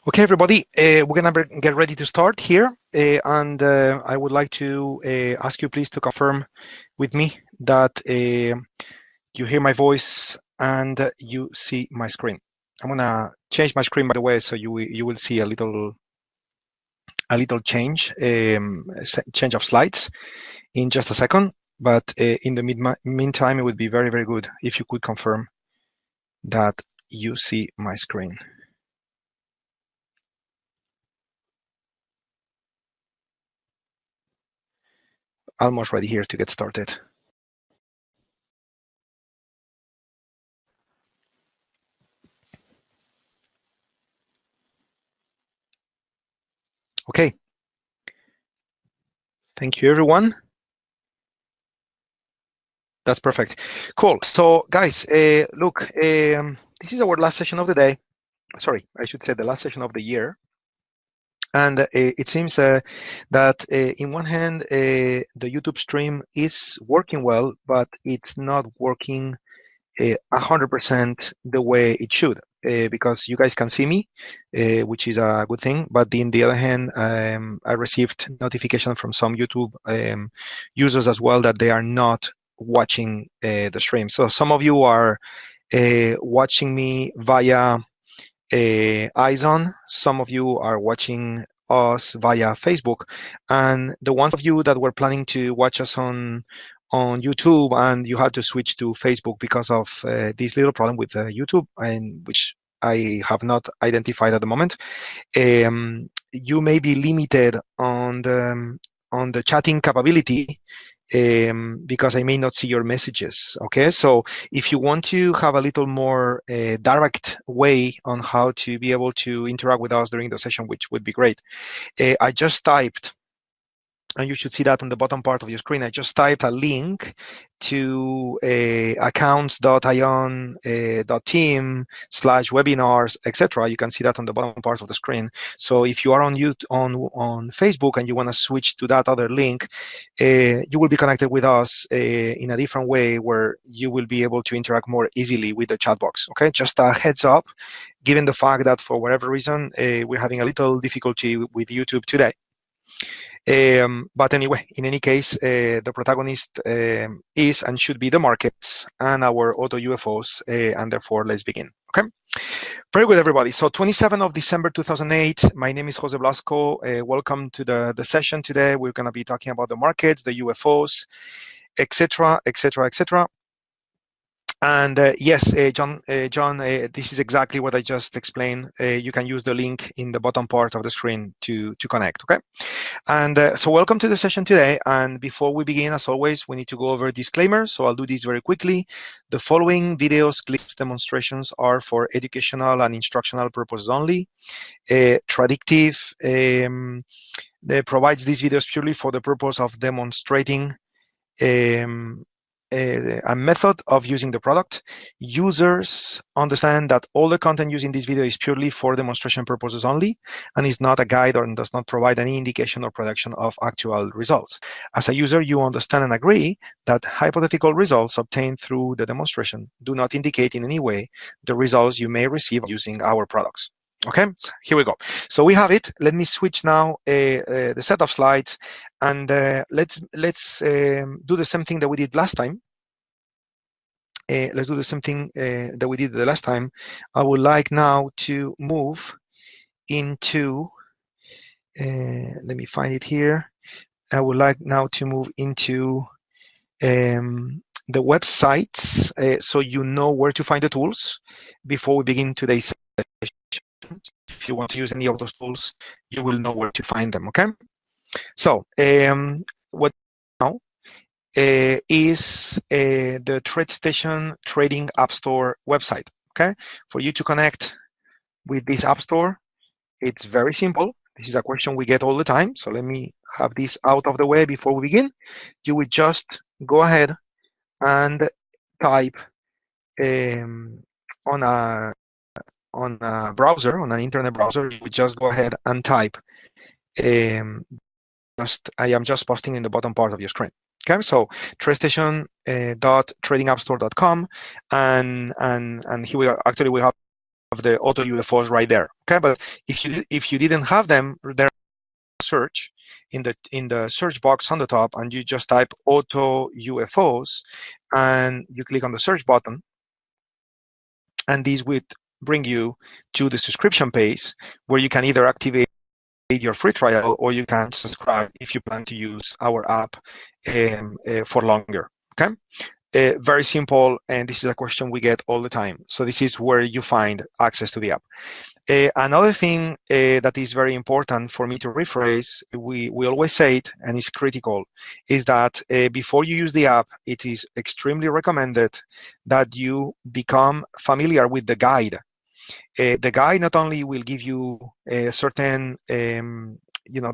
Okay, everybody, we're gonna get ready to start here, and I would like to ask you please to confirm with me that you hear my voice and you see my screen. I'm gonna change my screen, by the way, so you will see a little change change of slides in just a second. But in the meantime, it would be very good if you could confirm that you see my screen. Almost ready here to get started. Okay. Thank you, everyone. That's perfect. Cool. So, guys, look, this is our last session of the day. Sorry, I should say the last session of the year. And it seems that in one hand, the YouTube stream is working well, but it's not working 100% the way it should, because you guys can see me, which is a good thing. But in the other hand, I received notification from some YouTube users as well that they are not watching the stream. So some of you are watching me via eyes-on. Some of you are watching us via Facebook, and the ones of you that were planning to watch us on YouTube and you had to switch to Facebook because of this little problem with YouTube, and which I have not identified at the moment. You may be limited on the chatting capability because I may not see your messages. Okay, so if you want to have a little more direct way on how to be able to interact with us during the session, which would be great, I just typed, and you should see that on the bottom part of your screen. I just typed a link to accounts.ion.team/webinars, etc. You can see that on the bottom part of the screen. So if you are on Facebook and you want to switch to that other link, you will be connected with us in a different way where you will be able to interact more easily with the chat box. Okay, just a heads up, given the fact that for whatever reason we're having a little difficulty with YouTube today. But anyway, in any case, the protagonist is and should be the markets and our AutoUFOs, and therefore let's begin. Okay, very good, everybody. So 27th of December 2008. My name is Jose Blasco. Welcome to the session today. We're going to be talking about the markets, the UFOs, etc., etc., etc. And yes, John, this is exactly what I just explained. You can use the link in the bottom part of the screen to connect, okay? And so welcome to the session today. And before we begin, as always, we need to go over disclaimers. So I'll do this very quickly. The following videos, clips, demonstrations are for educational and instructional purposes only. Tradictive provides these videos purely for the purpose of demonstrating a method of using the product. Users understand that all the content used in this video is purely for demonstration purposes only and is not a guide or does not provide any indication or prediction of actual results. As a user, you understand and agree that hypothetical results obtained through the demonstration do not indicate in any way the results you may receive using our products. Okay, so here we go. So we have it. Let me switch now the set of slides, and let's do the same thing that we did last time. Let's do the same thing that we did the last time. I would like now to move into, let me find it here. I would like now to move into the websites so you know where to find the tools before we begin today's session. If you want to use any of those tools, you will know where to find them, okay? So what now is the TradeStation Trading App Store website, okay? For you to connect with this App Store, it's very simple. This is a question we get all the time, so let me have this out of the way before we begin. You would just go ahead and type on a browser, on an internet browser, you would just go ahead and type. I am just posting in the bottom part of your screen. Okay, so TradeStation.tradingappstore.com, and here we are. Actually, we have the AutoUFOs right there. Okay, but if you didn't have them there, search in the search box on the top, and you just type AutoUFOs, and you click on the search button, and this would bring you to the subscription page where you can either activate your free trial or you can subscribe if you plan to use our app for longer. Okay. Very simple, and this is a question we get all the time. So this is where you find access to the app. Another thing that is very important for me to rephrase, we always say it, and it's critical, is that before you use the app, it is extremely recommended that you become familiar with the guide. The guide not only will give you a certain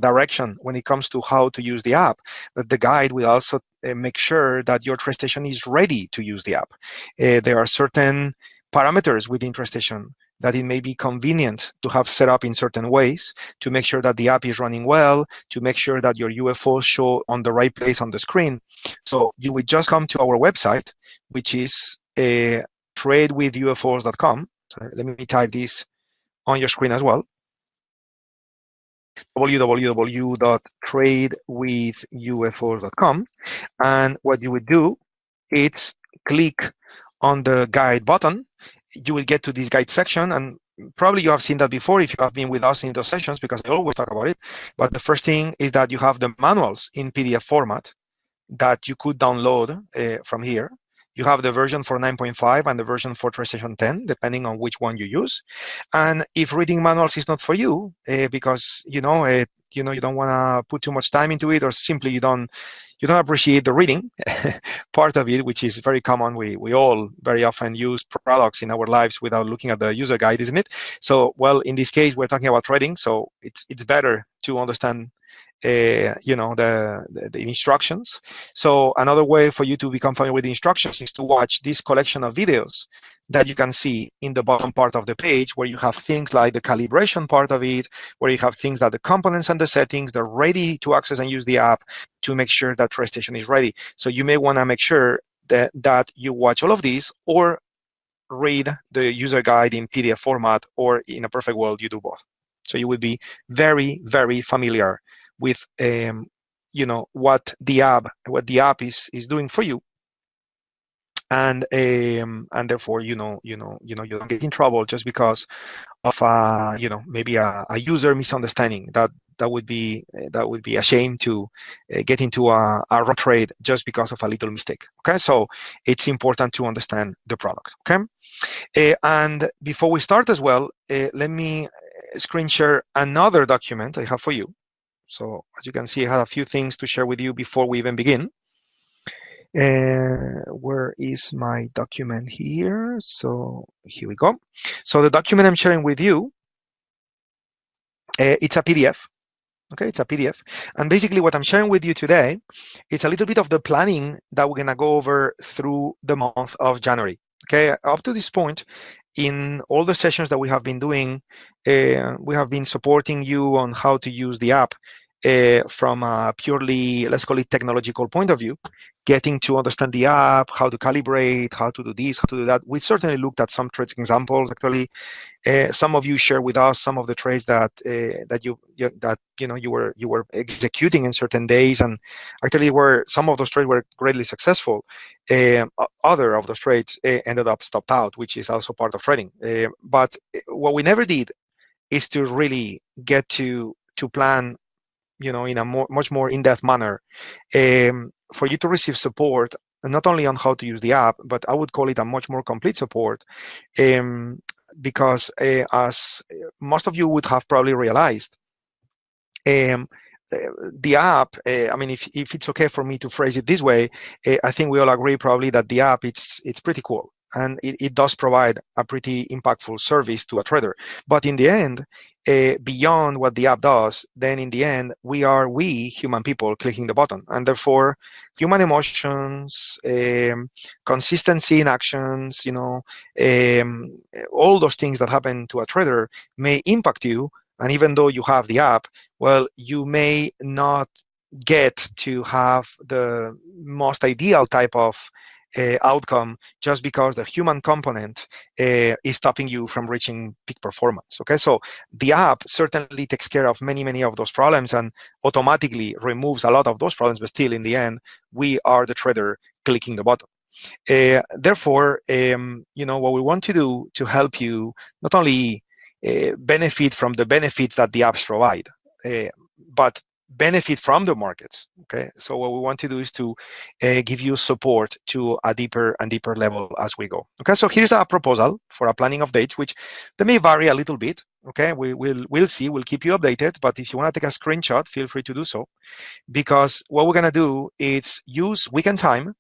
direction when it comes to how to use the app, but the guide will also make sure that your TradeStation is ready to use the app. There are certain parameters within TradeStation that it may be convenient to have set up in certain ways to make sure that the app is running well, to make sure that your UFOs show on the right place on the screen. So you would just come to our website, which is tradewithufos.com. So let me type this on your screen as well. www.tradewithufos.com. And what you would do is click on the guide button. You will get to this guide section, and probably you have seen that before if you have been with us in those sessions, because I always talk about it. But the first thing is that you have the manuals in PDF format that you could download from here. You have the version for 9.5 and the version for TradeStation 10, depending on which one you use. And if reading manuals is not for you, because you don't want to put too much time into it, or simply you don't appreciate the reading part of it, which is very common. We all very often use products in our lives without looking at the user guide, isn't it? So, well, in this case, we're talking about trading, so it's better to understand the instructions. So another way for you to become familiar with the instructions is to watch this collection of videos that you can see in the bottom part of the page, where you have things like the calibration part of it, where you have things like the components and the settings. They're ready to access and use the app to make sure that TradeStation is ready. So you may want to make sure that you watch all of these, or read the user guide in PDF format, or in a perfect world, you do both. So you will be very, very familiar with what the app is doing for you, and therefore you don't get in trouble just because of maybe a user misunderstanding. That would be a shame to get into a wrong trade just because of a little mistake. Okay, so it's important to understand the product. Okay, and before we start as well, let me screen share another document I have for you. So as you can see, I have a few things to share with you before we even begin. Where is my document here? So here we go. So the document I'm sharing with you, it's a PDF. Okay, it's a PDF. And basically what I'm sharing with you today, it's a little bit of the planning that we're going to go over through the month of January. Okay, up to this point, in all the sessions that we have been doing, we have been supporting you on how to use the app from a purely, let's call it, technological point of view, getting to understand the app, how to calibrate, how to do this, how to do that. We certainly looked at some trades examples. Actually, some of you share with us some of the trades that you were executing in certain days, and actually some of those trades were greatly successful. Other of those trades ended up stopped out, which is also part of trading. But what we never did is to really get to plan, in a much more in-depth manner, for you to receive support, not only on how to use the app, but I would call it a much more complete support, because as most of you would have probably realized, the app, if it's okay for me to phrase it this way, I think we all agree probably that the app, it's pretty cool. And it does provide a pretty impactful service to a trader. But in the end, beyond what the app does, then in the end, we human people clicking the button. And therefore, human emotions, consistency in actions, all those things that happen to a trader may impact you. And even though you have the app, well, you may not get to have the most ideal type of outcome just because the human component is stopping you from reaching peak performance. Okay, so the app certainly takes care of many of those problems and automatically removes a lot of those problems, but still in the end, we are the trader clicking the button. Therefore, what we want to do to help you not only benefit from the benefits that the apps provide, but benefit from the markets. Okay, so what we want to do is to give you support to a deeper and deeper level as we go. Okay, so here's a proposal for a planning of dates, which they may vary a little bit. Okay, we'll see. We'll keep you updated. But if you want to take a screenshot, feel free to do so, because what we're gonna do is use weekend time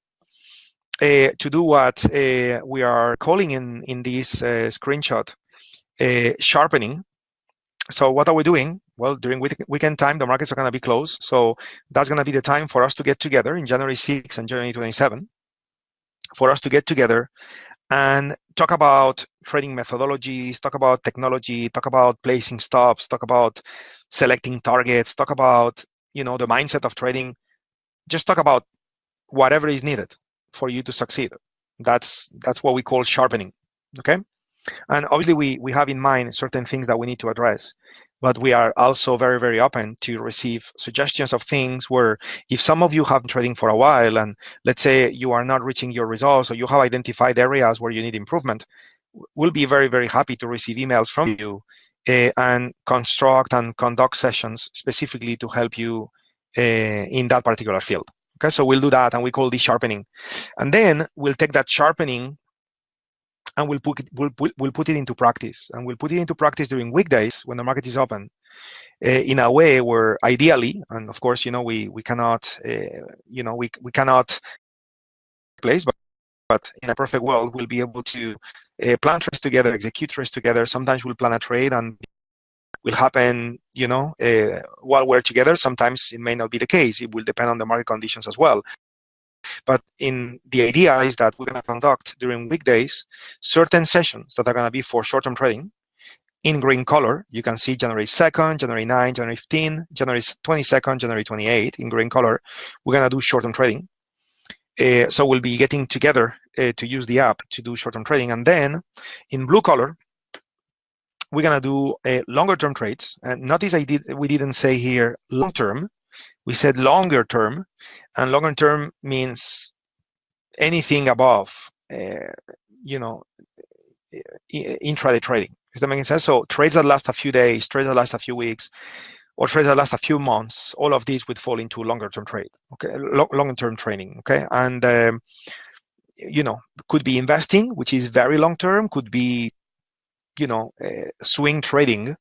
to do what we are calling in this screenshot sharpening. So what are we doing? Well, during weekend time, the markets are going to be closed. So that's going to be the time for us to get together in January 6 and January 27, for us to get together and talk about trading methodologies, talk about technology, talk about placing stops, talk about selecting targets, talk about, the mindset of trading. Just talk about whatever is needed for you to succeed. That's what we call sharpening. Okay. And obviously, we have in mind certain things that we need to address, but we are also very, very open to receive suggestions of things where if some of you have been trading for a while and let's say you are not reaching your results or you have identified areas where you need improvement, we'll be very, very happy to receive emails from you and construct and conduct sessions specifically to help you in that particular field. Okay, so we'll do that and we call this sharpening. And then we'll take that sharpening and we'll put it into practice. And we'll put it into practice during weekdays when the market is open in a way where ideally, and of course, we cannot, we cannot place, but in a perfect world, we'll be able to plan trades together, execute trades together. Sometimes we'll plan a trade and will happen, while we're together. Sometimes it may not be the case. It will depend on the market conditions as well. But the idea is that we're going to conduct during weekdays certain sessions that are going to be for short-term trading in green color. You can see January 2nd, January 9th, January 15th, January 22nd, January 28th in green color. We're going to do short-term trading. So we'll be getting together to use the app to do short-term trading. And then in blue color, we're going to do longer-term trades. And notice we didn't say here long-term. We said longer term, and longer term means anything above, intraday trading. Is that making sense? So trades that last a few days, trades that last a few weeks, or trades that last a few months, all of these would fall into longer term trade. Okay, longer term trading. Okay, and could be investing, which is very long term. Could be, swing trading,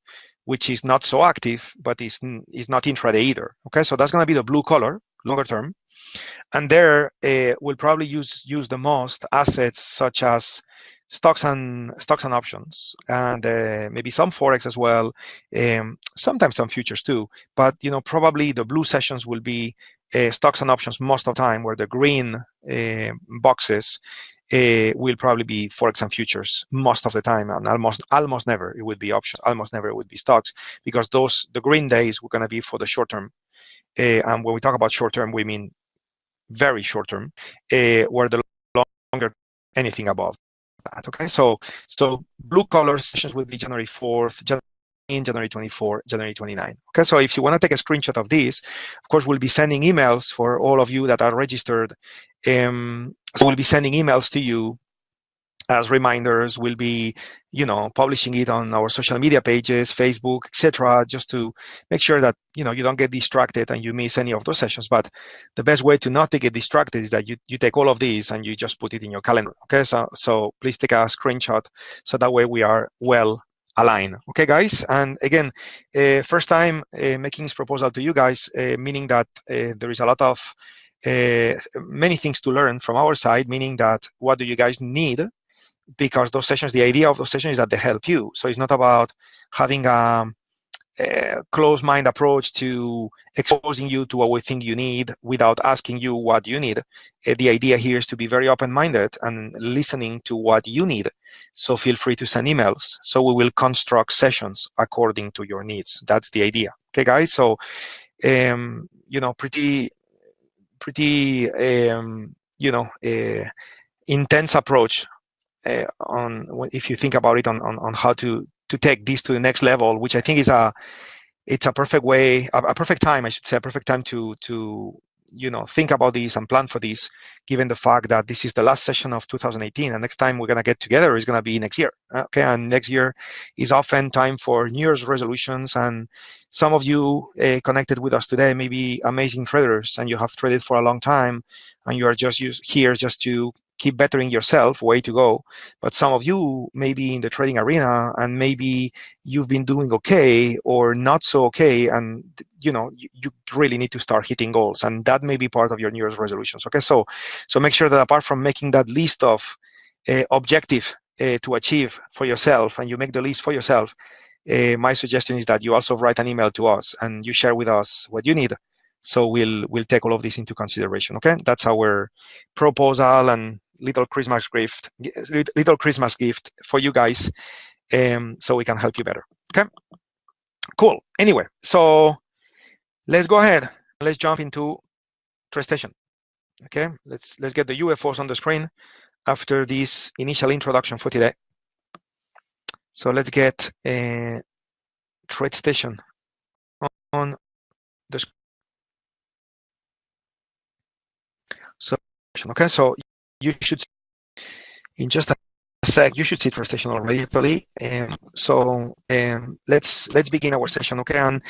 which is not so active, but is not intraday either. Okay, so that's going to be the blue color, longer term. And there we'll probably use the most assets such as stocks and options, and maybe some forex as well, sometimes some futures too. But probably the blue sessions will be stocks and options most of the time, where the green boxes will probably be forex and futures most of the time, and almost never it would be options, almost never it would be stocks, because the green days were going to be for the short term. And when we talk about short term, we mean very short term, where the longer anything above that. Okay, so blue color sessions will be January 4th, January 24, January 29. Okay, so if you want to take a screenshot of this, of course, we'll be sending emails for all of you that are registered. So we'll be sending emails to you as reminders. We'll be, publishing it on our social media pages, Facebook, etc., just to make sure that, you don't get distracted and you miss any of those sessions. But the best way to not to get distracted is that you take all of these and you just put it in your calendar. Okay, so please take a screenshot so that way we are well aligned. Okay, guys, and again, first time making this proposal to you guys, meaning that there is a lot of many things to learn from our side, meaning that what do you guys need? Because those sessions, the idea of those sessions is that they help you. So it's not about having a closed mind approach to exposing you to what we think you need without asking you what you need. The idea here is to be very open-minded and listening to what you need. So feel free to send emails. So we will construct sessions according to your needs. That's the idea. Okay, guys. So, pretty intense approach on if you think about it on how to take this to the next level, which I think is it's a perfect way, a perfect time, I should say, a perfect time to think about this and plan for this, given the fact that this is the last session of 2018, and next time we're going to get together is going to be next year. Okay, and next year is often time for New Year's resolutions, and some of you connected with us today may be amazing traders, and you have traded for a long time, and you are just here just to keep bettering yourself, way to go. But some of you may be in the trading arena, and maybe you've been doing okay or not so okay, and you really need to start hitting goals, and that may be part of your New Year's resolutions. Okay, so make sure that apart from making that list of objective to achieve for yourself, and you make the list for yourself, my suggestion is that you also write an email to us and you share with us what you need. So we'll take all of this into consideration. Okay, that's our proposal and little Christmas gift for you guys, so we can help you better. Okay, cool. Anyway, so let's go ahead. Let's jump into TradeStation. Okay, let's get the UFOs on the screen after this initial introduction for today. So let's get TradeStation on the screen. So okay, so you should, in just a sec, you should see TradeStation already, probably. Let's begin our session, okay? And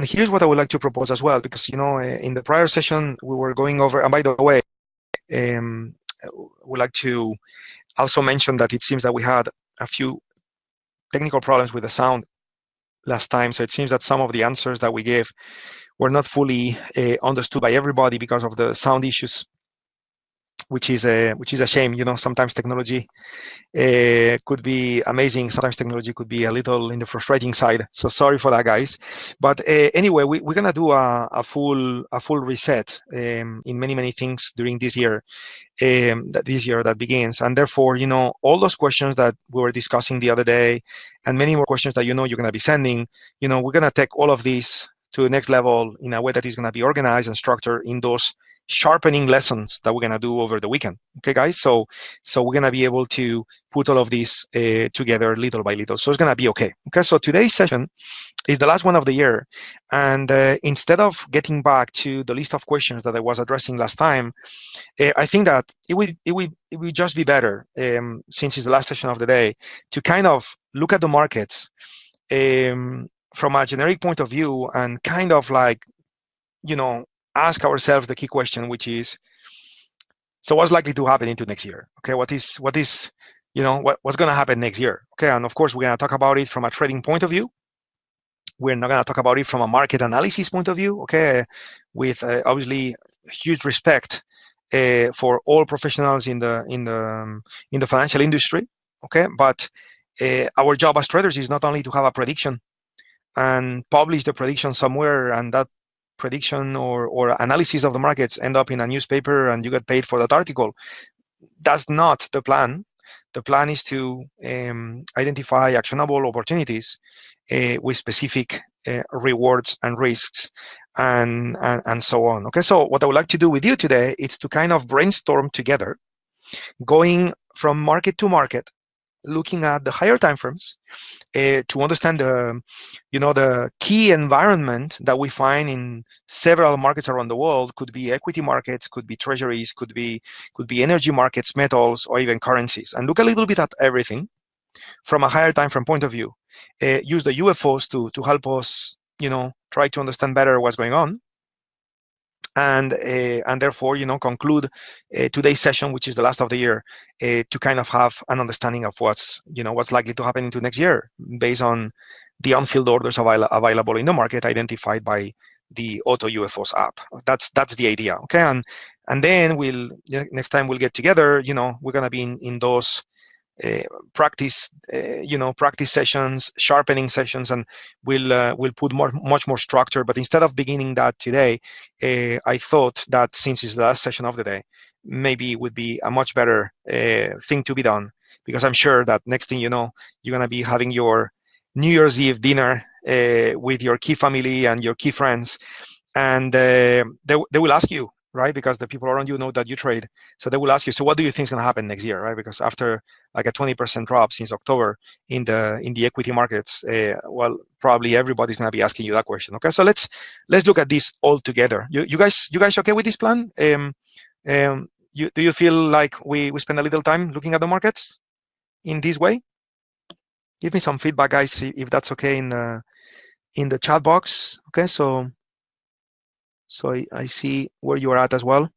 here's what I would like to propose as well, because in the prior session we were going over, and by the way, would like to also mention that it seems that we had a few technical problems with the sound last time, so it seems that some of the answers that we gave were not fully understood by everybody because of the sound issues, which is a shame. Sometimes technology could be amazing. Sometimes technology could be a little in the frustrating side. So sorry for that, guys. But anyway, we're gonna do a full reset in many things during this year. That begins, and therefore, all those questions that we were discussing the other day, and many more questions that you're going to be sending, we're going to take all of these to the next level in a way that is going to be organized and structured in those sharpening lessons that we're going to do over the weekend. Okay, guys? So we're going to be able to put all of this together little by little. So it's going to be okay. Okay, so today's session is the last one of the year. And instead of getting back to the list of questions that I was addressing last time, I think that it would just be better, since it's the last session of the day, to kind of look at the markets from a generic point of view and kind of like, ask ourselves the key question, which is, so what's likely to happen into next year? Okay, what's going to happen next year? Okay, and of course, we're going to talk about it from a trading point of view. We're not going to talk about it from a market analysis point of view, okay, with obviously huge respect for all professionals in the financial industry, okay. But our job as traders is not only to have a prediction and publish the prediction somewhere, and that prediction or analysis of the markets end up in a newspaper and you get paid for that article. That's not the plan. The plan is to identify actionable opportunities with specific rewards and risks and so on. Okay, so what I would like to do with you today is to kind of brainstorm together, going from market to market, looking at the higher time frames to understand the key environment that we find in several markets around the world. Could be equity markets, could be treasuries, could be energy markets, metals, or even currencies, and look a little bit at everything from a higher time frame point of view. Use the UFOs to help us, try to understand better what's going on, and therefore, conclude today's session, which is the last of the year, to kind of have an understanding of what's likely to happen into next year based on the on-field orders available in the market identified by the AutoUFOs app. That's the idea, okay? And then next time we'll get together, we're gonna be in those practice sessions, sharpening sessions, and we'll put much more structure. But instead of beginning that today, I thought that since it's the last session of the day, maybe it would be a much better thing to be done, because I'm sure that next thing you know, you're gonna be having your New Year's Eve dinner with your key family and your key friends, and they will ask you, right? Because the people around you know that you trade. So they will ask you, so what do you think is going to happen next year, right? Because after like a 20% drop since October in the equity markets, well, probably everybody's going to be asking you that question. Okay, so let's look at this all together. You guys okay with this plan? Do you feel like we spend a little time looking at the markets in this way? Give me some feedback, guys, if that's okay in the chat box. Okay, so I see where you are at as well.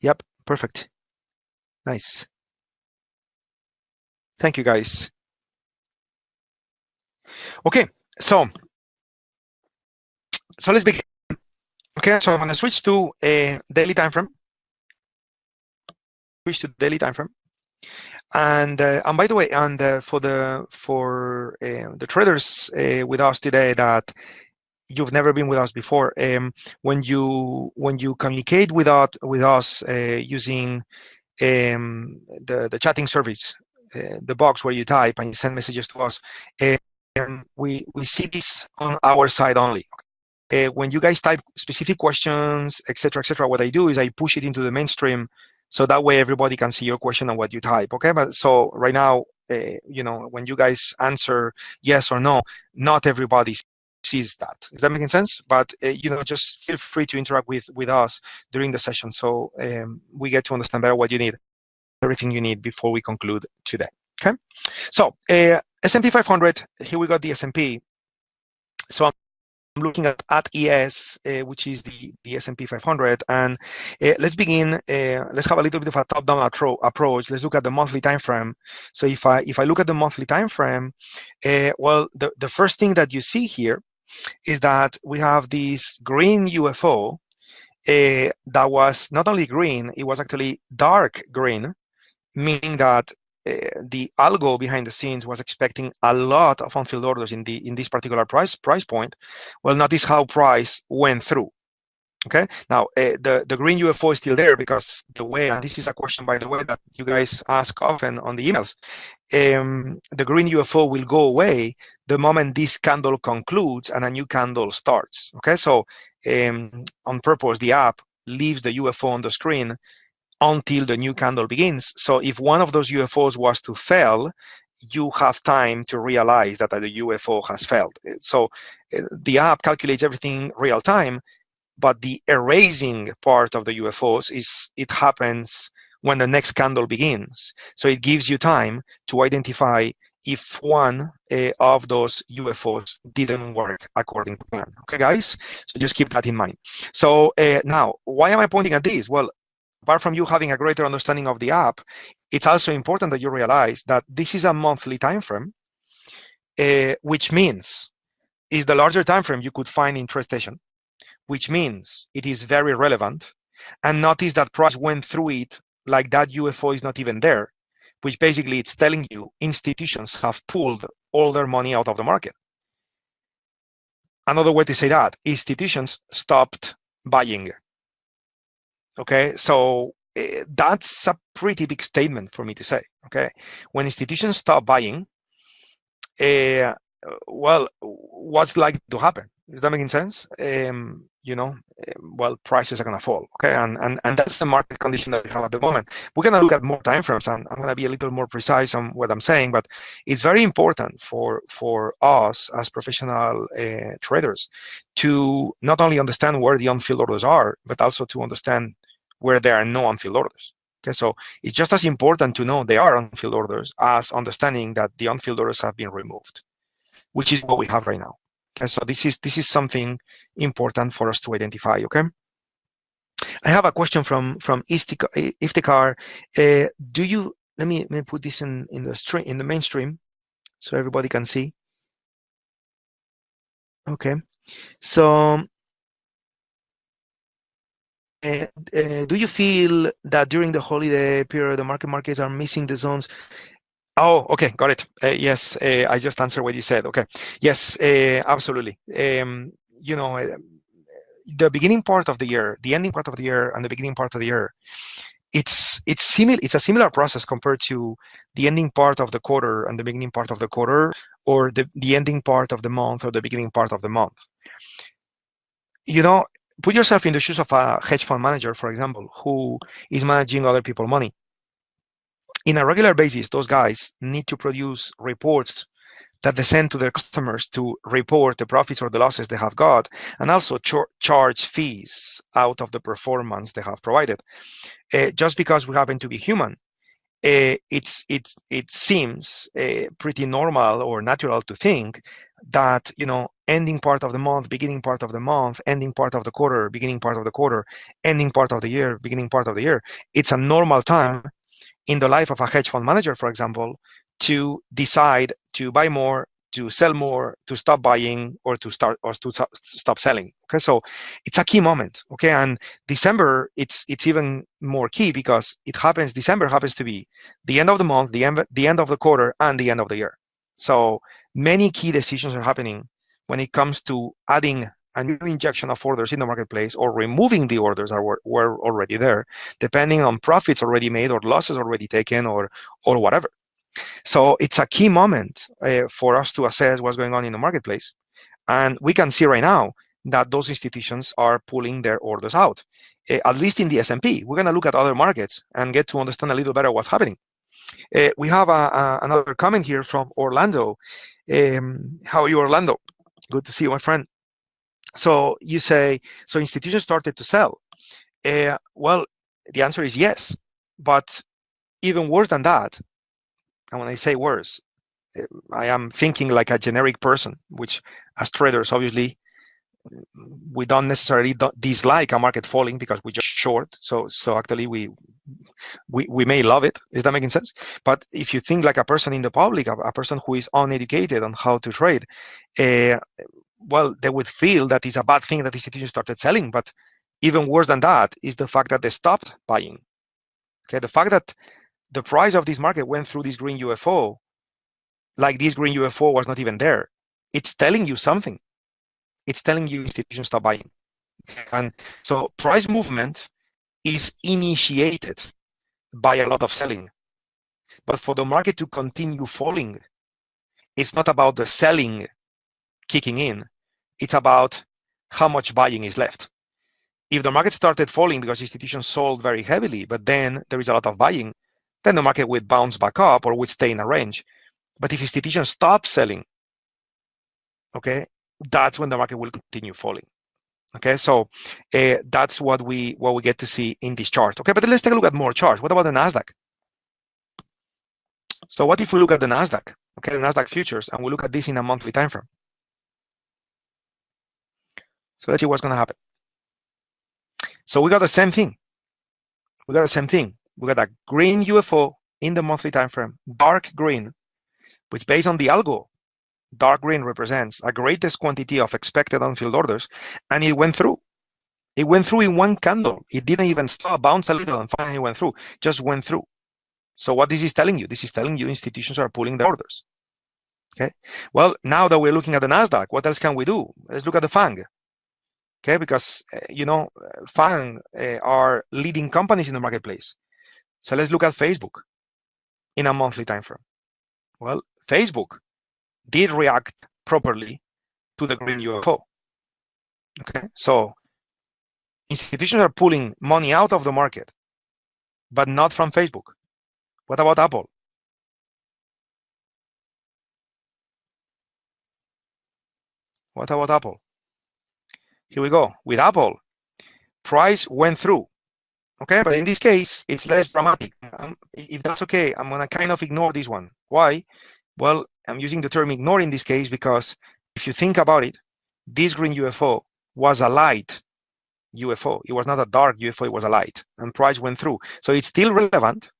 Yep, perfect. Nice. Thank you, guys. Okay, so let's begin. Okay, so I'm going to switch to a daily time frame. Switch to daily time frame. And by the way, for the traders with us today that you've never been with us before, when you communicate with us using the chatting service, the box where you type and you send messages to us, we see this on our side only. When you guys type specific questions, etc., what I do is I push it into the mainstream, so that way everybody can see your question and what you type. Okay, but so right now, when you guys answer yes or no, not everybody sees that. Is that making sense? But just feel free to interact with us during the session, so we get to understand better what you need, everything you need before we conclude today. Okay, so S&P 500. Here we got the S&P. So I'm looking at ES, which is the S&P 500, and let's begin. Let's have a little bit of a top-down approach. Let's look at the monthly time frame. So if I look at the monthly time frame, well, the first thing that you see here is that we have this green UFO that was not only green, it was actually dark green, meaning that the algo behind the scenes was expecting a lot of unfilled orders in this particular price point. Well, notice how price went through. Okay, now the green UFO is still there because the way, and this is a question, by the way, that you guys ask often on the emails, the green UFO will go away the moment this candle concludes and a new candle starts. Okay, so on purpose, the app leaves the UFO on the screen until the new candle begins. So if one of those UFOs was to fail, you have time to realize that the UFO has failed. So the app calculates everything real time, but the erasing part of the UFOs it happens when the next candle begins. So it gives you time to identify if one of those UFOs didn't work according to plan. Okay, guys? So just keep that in mind. So now, why am I pointing at this? Well, apart from you having a greater understanding of the app, it's also important that you realize that this is a monthly time frame, which means is the larger time frame you could find in TradeStation, which means it is very relevant. And notice that price went through it like that UFO is not even there, which basically it's telling you institutions have pulled all their money out of the market. Another way to say that, institutions stopped buying. Okay, so that's a pretty big statement for me to say. Okay, when institutions stop buying, well, what's likely to happen? Is that making sense? Well, prices are going to fall. Okay, and that's the market condition that we have at the moment. We're going to look at more time frames, and I'm going to be a little more precise on what I'm saying. But it's very important for us as professional traders to not only understand where the unfilled orders are, but also to understand where there are no unfilled orders. Okay, so it's just as important to know there are unfilled orders as understanding that the unfilled orders have been removed, which is what we have right now. Okay, so this is something important for us to identify. Okay, I have a question from Iftikhar. Do you let me put this in the mainstream so everybody can see. Okay, so do you feel that during the holiday period the markets are missing the zones? Oh, okay, got it. Yes, I just answered what you said. Okay, yes, absolutely. The beginning part of the year, the ending part of the year, and the beginning part of the year it's a similar process compared to the ending part of the quarter and the beginning part of the quarter, or the ending part of the month or the beginning part of the month. Put yourself in the shoes of a hedge fund manager, for example, who is managing other people's money. In a regular basis, those guys need to produce reports that they send to their customers to report the profits or the losses they have got, and also charge fees out of the performance they have provided. Just because we happen to be human, it seems pretty normal or natural to think that ending part of the month, beginning part of the month, ending part of the quarter, beginning part of the quarter, ending part of the year, beginning part of the year, it's a normal time in the life of a hedge fund manager, for example, to decide to buy more, to sell more, to stop buying, or to stop selling. Okay, so it's a key moment. Okay, and December, it's even more key because December happens to be the end of the month, the end of the quarter, and the end of the year. So many key decisions are happening when it comes to adding a new injection of orders in the marketplace or removing the orders that were already there, depending on profits already made or losses already taken or whatever. So it's a key moment for us to assess what's going on in the marketplace. And we can see right now that those institutions are pulling their orders out, at least in the S&P. We're going to look at other markets and get to understand a little better what's happening. We have another comment here from Orlando. How are you, Orlando? Good to see you, my friend. So you say, so institutions started to sell. Well, the answer is yes, but even worse than that, and when I say worse, I am thinking like a generic person, which as traders, obviously, we don't necessarily dislike a market falling because we just short. So actually we may love it. Is that making sense? But if you think like a person in the public, a person who is uneducated on how to trade, well, they would feel that it's a bad thing that institutions started selling. But even worse than that is the fact that they stopped buying. Okay, the fact that the price of this market went through this green UFO, like this green UFO was not even there. It's telling you something. It's telling you institutions stop buying. And so price movement is initiated by a lot of selling. But for the market to continue falling, it's not about the selling kicking in. It's about how much buying is left. If the market started falling because institutions sold very heavily, but then there is a lot of buying, then the market would bounce back up or would stay in a range. But if institutions stop selling, okay, that's when the market will continue falling. Okay, so that's what we get to see in this chart. Okay, but let's take a look at more charts. What about the Nasdaq? So what if we look at the Nasdaq? Okay, the Nasdaq futures, and we look at this in a monthly time frame. So let's see what's going to happen. So we got the same thing. We got a green UFO in the monthly time frame, dark green, which based on the algo, dark green represents a greatest quantity of expected unfilled orders, and it went through. It went through in one candle. It didn't even stop, bounce a little, and finally went through. Just went through. So what this is telling you? This is telling you institutions are pulling their orders. Okay. Well, now that we're looking at the Nasdaq, what else can we do? Let's look at the FANG. Okay, because FANG are leading companies in the marketplace. So let's look at Facebook in a monthly time frame. Well, Facebook did react properly to the green UFO. Okay, so institutions are pulling money out of the market, but not from Facebook. What about Apple? What about Apple? Here we go. With Apple, price went through. Okay, but in this case, it's less dramatic. If that's okay, I'm going to kind of ignore this one. Why? Well, I'm using the term ignore in this case because if you think about it, this green UFO was a light UFO. It was not a dark UFO, it was a light, and price went through. So it's still relevant,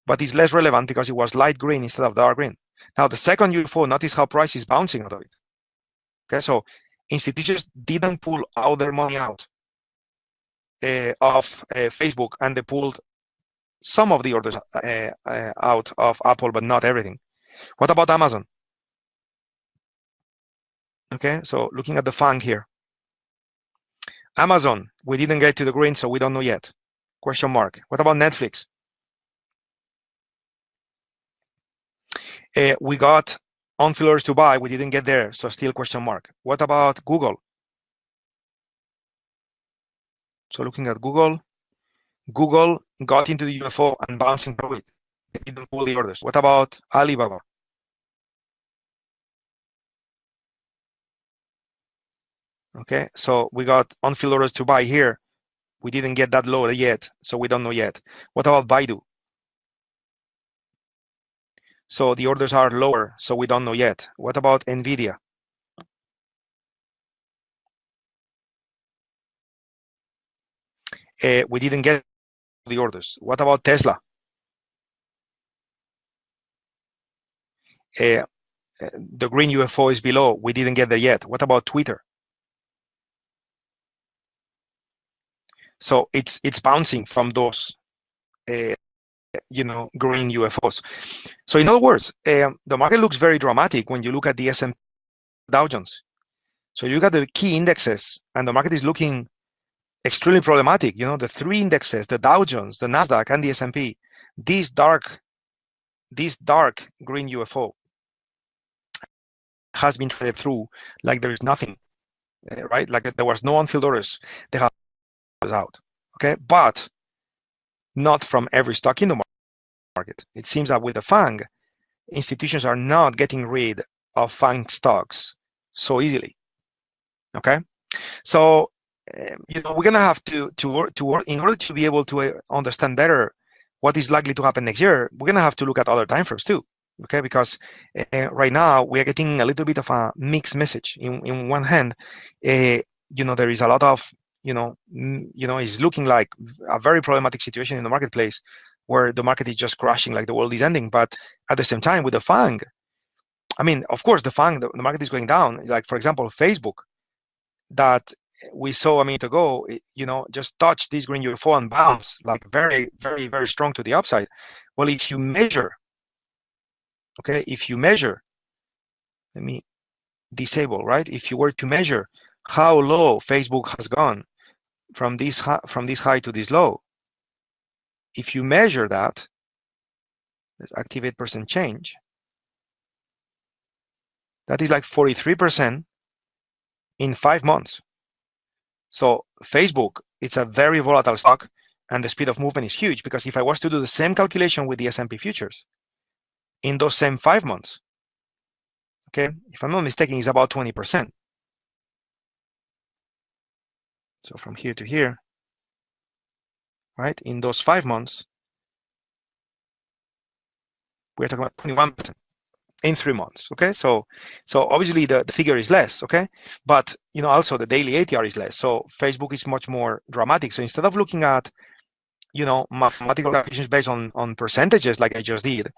but it's less relevant because it was light green instead of dark green. Now, the second UFO, notice how price is bouncing out of it. Okay, so institutions didn't pull out their money out of Facebook, and they pulled some of the orders out of Apple, but not everything. What about Amazon? Okay, so looking at the FANG here. Amazon, we didn't get to the green, so we don't know yet. Question mark. What about Netflix? We got on-field orders to buy. We didn't get there, so still question mark. What about Google? So looking at Google, Google got into the UFO and bouncing through it. They didn't pull the orders. What about Alibaba? Okay, so we got on-field orders to buy here. We didn't get that low yet, so we don't know yet. What about Baidu? So the orders are lower, so we don't know yet. What about Nvidia? We didn't get the orders. What about Tesla? The green UFO is below. We didn't get there yet. What about Twitter? So it's bouncing from those, green UFOs. So in other words, the market looks very dramatic when you look at the S&P Dow Jones. So you look at the key indexes, and the market is looking extremely problematic. The three indexes, the Dow Jones, the Nasdaq, and the S&P. This dark green UFO has been traded through like there is nothing, right? Like there was no on-field orders. They have out, okay? But not from every stock in the market. It seems that with the FANG, institutions are not getting rid of FANG stocks so easily, okay? So, we're gonna have to work in order to be able to understand better what is likely to happen next year. We're gonna have to look at other timeframes too, okay? Because right now we are getting a little bit of a mixed message. In one hand, there is a lot of it's looking like a very problematic situation in the marketplace where the market is just crashing like the world is ending. But at the same time, with the FANG, I mean, of course, the FANG, the market is going down. Like, for example, Facebook, that we saw a minute ago, just touched this green UFO and bounce like very, very, very strong to the upside. Well, if you measure, okay, let me disable, right? If you were to measure how low Facebook has gone from this high to this low, if you measure that, let's activate percent change. That is like 43% in 5 months. So Facebook, it's a very volatile stock, and the speed of movement is huge, because if I was to do the same calculation with the S&P futures in those same 5 months, okay, if I'm not mistaken, it's about 20%. So from here to here, right, in those 5 months, we're talking about 21% in 3 months, okay? So obviously the figure is less, okay? But, also the daily ATR is less. So Facebook is much more dramatic. So instead of looking at, mathematical calculations based on percentages like I just did,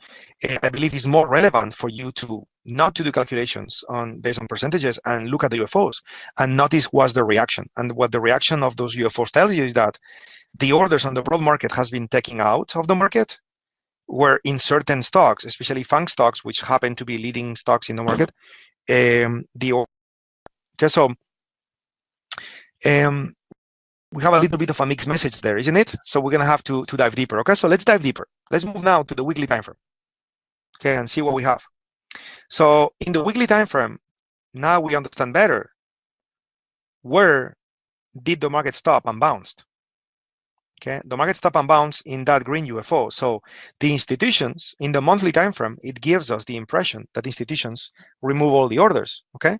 I believe it's more relevant for you to not to do calculations based on percentages and look at the UFOs and notice what's the reaction. And what the reaction of those UFOs tells you is that the orders on the broad market has been taken out of the market, where in certain stocks, especially FANG stocks, which happen to be leading stocks in the market, we have a little bit of a mixed message there, isn't it? So we're gonna have to dive deeper. Okay, so let's dive deeper. Let's move now to the weekly time frame. Okay, and see what we have. So in the weekly time frame, now we understand better where did the market stop and bounced. Okay, the market stop and bounce in that green UFO. So the institutions in the monthly time frame, it gives us the impression that institutions remove all the orders. Okay,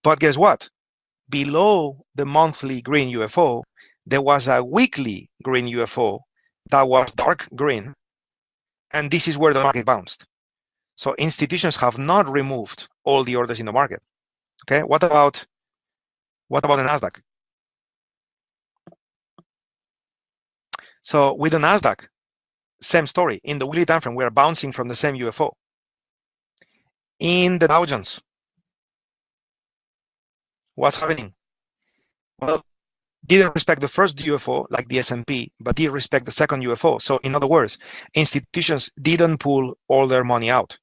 but guess what? Below the monthly green UFO, there was a weekly green UFO that was dark green, and this is where the market bounced. So institutions have not removed all the orders in the market. Okay, what about the Nasdaq? So with the Nasdaq, same story. In the weekly time frame, we are bouncing from the same UFO. In the Dow Jones, what's happening? Well, didn't respect the first UFO like the S&P, but did respect the second UFO. So in other words, institutions didn't pull all their money out.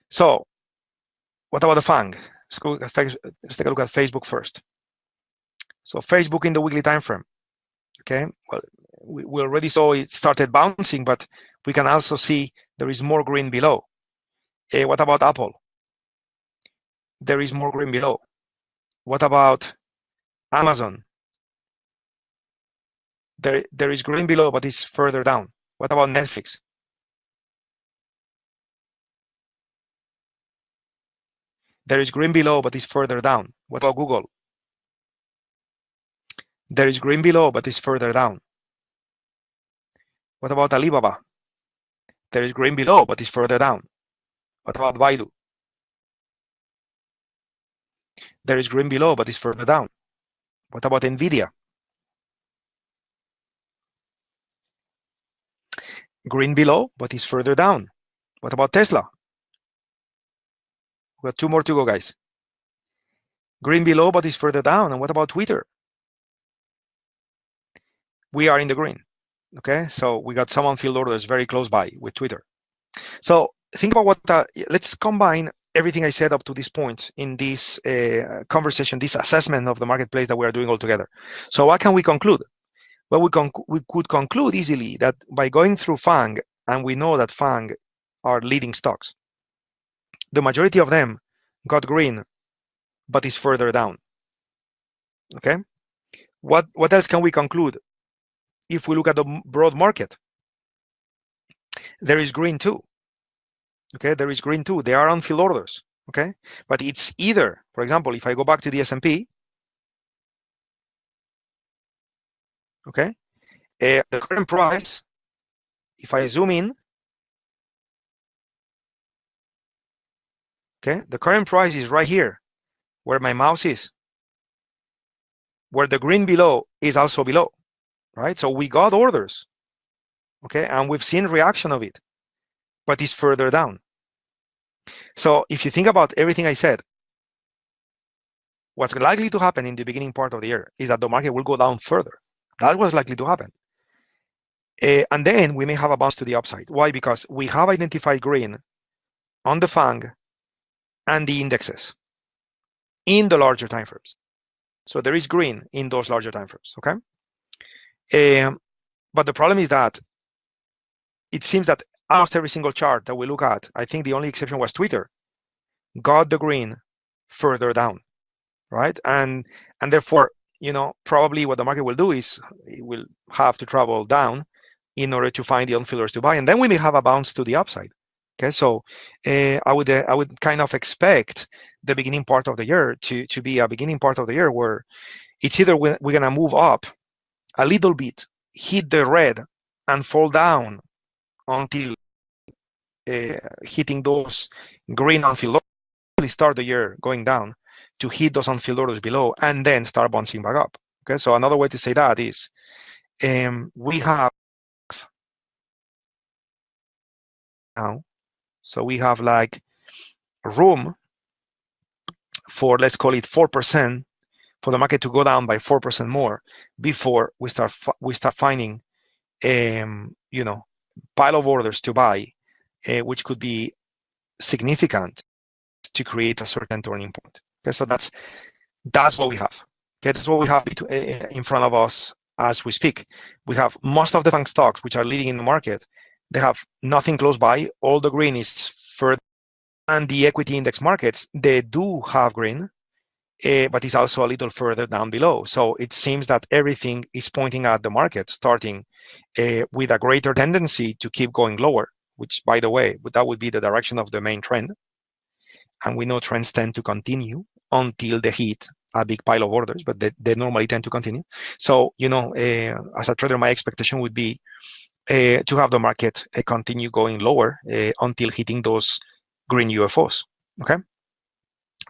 So what about the FANG? Let's take a look at Facebook first. So Facebook in the weekly time frame. Okay, well, we already saw it started bouncing, but we can also see there is more green below. What about Apple? There is more green below. What about Amazon? There is green below, but it's further down. What about Netflix? There is green below, but it's further down. What about Google? There is green below, but it's further down. What about Alibaba? There is green below, but it's further down. What about Baidu? There is green below, but it's further down. What about Nvidia? Green below, but it's further down. What about Tesla? We got two more to go, guys. Green below, but it's further down. And what about Twitter? We are in the green. Okay, so we got some unfilled orders very close by with Twitter. So think about what, let's combine everything I said up to this point in this conversation, this assessment of the marketplace that we are doing all together. So what can we conclude? Well, we could conclude easily that by going through FANG, and we know that FANG are leading stocks, the majority of them got green, but is further down. Okay, what else can we conclude? If we look at the broad market, there is green too. Okay, there is green too. There are unfilled orders. Okay, but it's either, for example, if I go back to the S&P, okay, the current price, if I zoom in, okay, the current price is right here, where my mouse is, where the green below is also below, right? So we got orders, okay, and we've seen reaction of it, but it's further down. So if you think about everything I said, what's likely to happen in the beginning part of the year is that the market will go down further. That was likely to happen. And then we may have a bounce to the upside. Why? Because we have identified green on the FANG and the indexes in the larger timeframes. So there is green in those larger timeframes, okay? But the problem is that it seems that almost every single chart that we look at, I think the only exception was Twitter, got the green further down, right? And therefore, you know, probably what the market will do is it will have to travel down in order to find the unfillers to buy, and then we may have a bounce to the upside. Okay, so I would kind of expect the beginning part of the year to be a beginning part of the year where it's either we're gonna move up a little bit, hit the red, and fall down until hitting those green unfilled orders, start the year going down to hit those unfilled orders below, and then start bouncing back up. Okay, so another way to say that is we have now, so we have like room for, let's call it 4%, for the market to go down by 4% more before we start finding you know, pile of orders to buy, which could be significant to create a certain turning point. Okay, so that's what we have. Okay, that's what we have in front of us as we speak. We have most of the FANG stocks which are leading in the market. They have nothing close by. All the green is further, and the equity index markets, they do have green, but it's also a little further down below. So it seems that everything is pointing at the market starting with a greater tendency to keep going lower, which, by the way, that would be the direction of the main trend. And we know trends tend to continue until they hit a big pile of orders, but they normally tend to continue. So, you know, as a trader, my expectation would be to have the market continue going lower until hitting those green UFOs. Okay.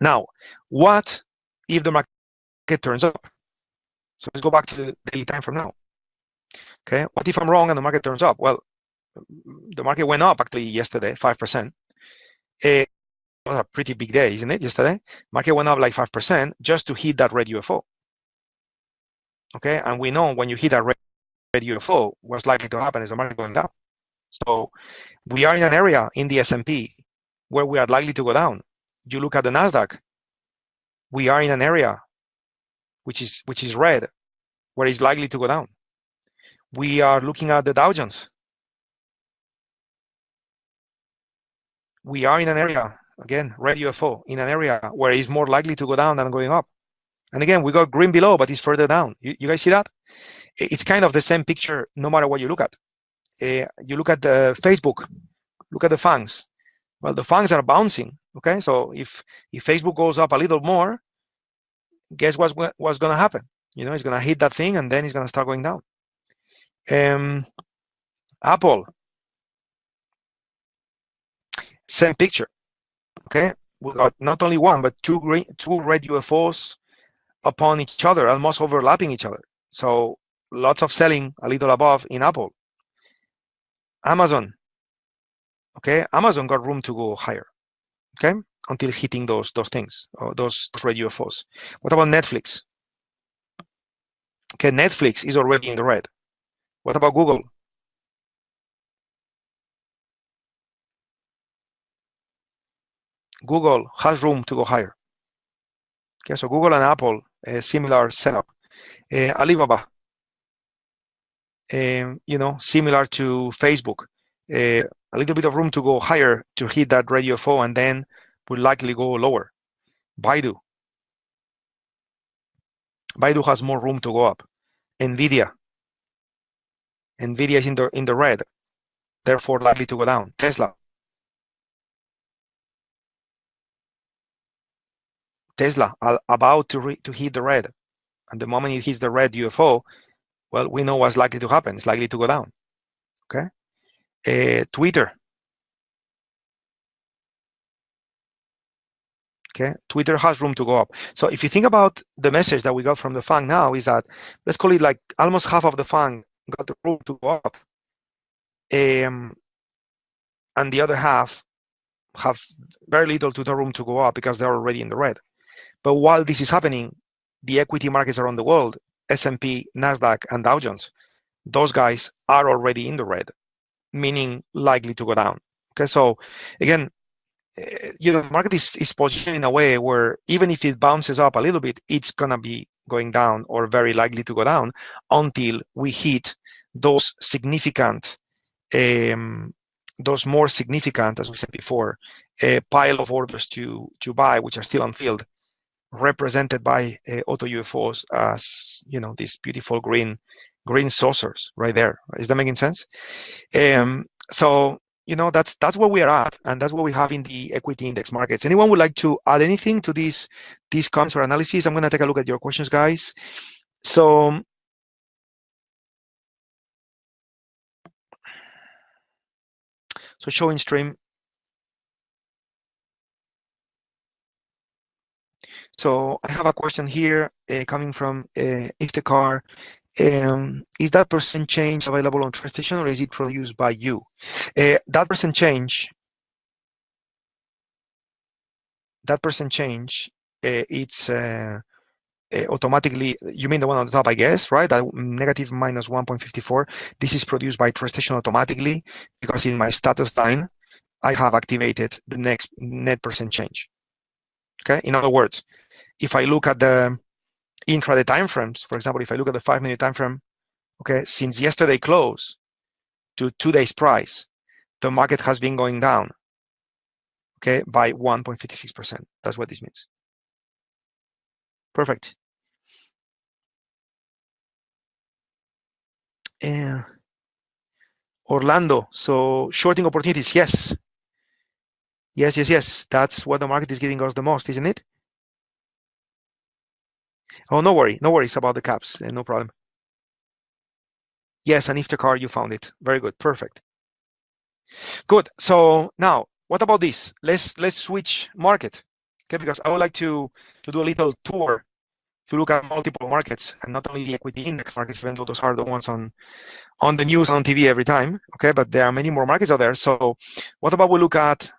Now, what if the market turns up? So let's go back to the daily time from now. Okay. What if I'm wrong and the market turns up? Well, the market went up actually yesterday, 5%. It was a pretty big day, isn't it? Yesterday, market went up like 5% just to hit that red UFO. Okay. And we know when you hit that red UFO, what's likely to happen is the market going down. So we are in an area in the S&P where we are likely to go down. You look at the Nasdaq, we are in an area which is red, where it's likely to go down. We are looking at the Dow Jones. We are in an area, again, red UFO, in an area where it's more likely to go down than going up. And again, we got green below, but it's further down. You guys see that? It's kind of the same picture no matter what you look at. You look at the Facebook, look at the FANGs. Well, the FANGs are bouncing, okay? So if Facebook goes up a little more, guess what's going to happen? It's going to hit that thing and then it's going to start going down. Apple, same picture, okay? We got not only one, but two red UFOs upon each other, almost overlapping each other. So lots of selling a little above in Apple. Amazon, okay? Amazon got room to go higher, okay? Until hitting those things, or those red UFOs. What about Netflix? Okay, Netflix is already in the red. What about Google? Google has room to go higher. Okay, so Google and Apple, a similar setup. Alibaba, similar to Facebook, a little bit of room to go higher to hit that red UFO, and then will likely go lower. Baidu has more room to go up. Nvidia is in the red, therefore likely to go down. Tesla about to hit the red, and the moment it hits the red UFO, well, we know what's likely to happen. It's likely to go down. Okay. Twitter. Okay, Twitter has room to go up. So if you think about the message that we got from the FANG now, is that, let's call it like almost half of the FANG got the room to go up, and the other half have very little to no room to go up because they're already in the red. But while this is happening, the equity markets around the world, S&P, NASDAQ, and Dow Jones, those guys are already in the red, meaning likely to go down. Okay, so again, the market is positioned in a way where even if it bounces up a little bit, it's going to be going down or very likely to go down until we hit those significant, those more significant, as we said before, pile of orders to buy, which are still unfilled, represented by AutoUFOs as, these beautiful green saucers right there. Is that making sense? So that's where we are at, and that's what we have in the equity index markets. Anyone would like to add anything to these comments or analysis? I'm going to take a look at your questions, guys. So showing stream. So I have a question here coming from Iftikhar. Is that percent change available on TradeStation, or is it produced by you? That percent change, it's automatically, you mean the one on the top, I guess, right? That negative minus 1.54. This is produced by TradeStation automatically because in my status line, I have activated the next net percent change. Okay. In other words, if I look at the intraday timeframes, for example, if I look at the 5-minute time frame, okay, since yesterday close to today's price, the market has been going down, okay, by 1.56%. That's what this means. Perfect. Orlando, so shorting opportunities, yes. Yes. That's what the market is giving us the most, isn't it? Oh, no worries about the caps, no problem. Yes, and if the car, you found it. Very good, perfect. Good, so now, what about this? Let's switch market, okay, because I would like to do a little tour to look at multiple markets, and not only the equity index markets, even though those are the ones on the news, on TV every time, okay, but there are many more markets out there. So what about we look at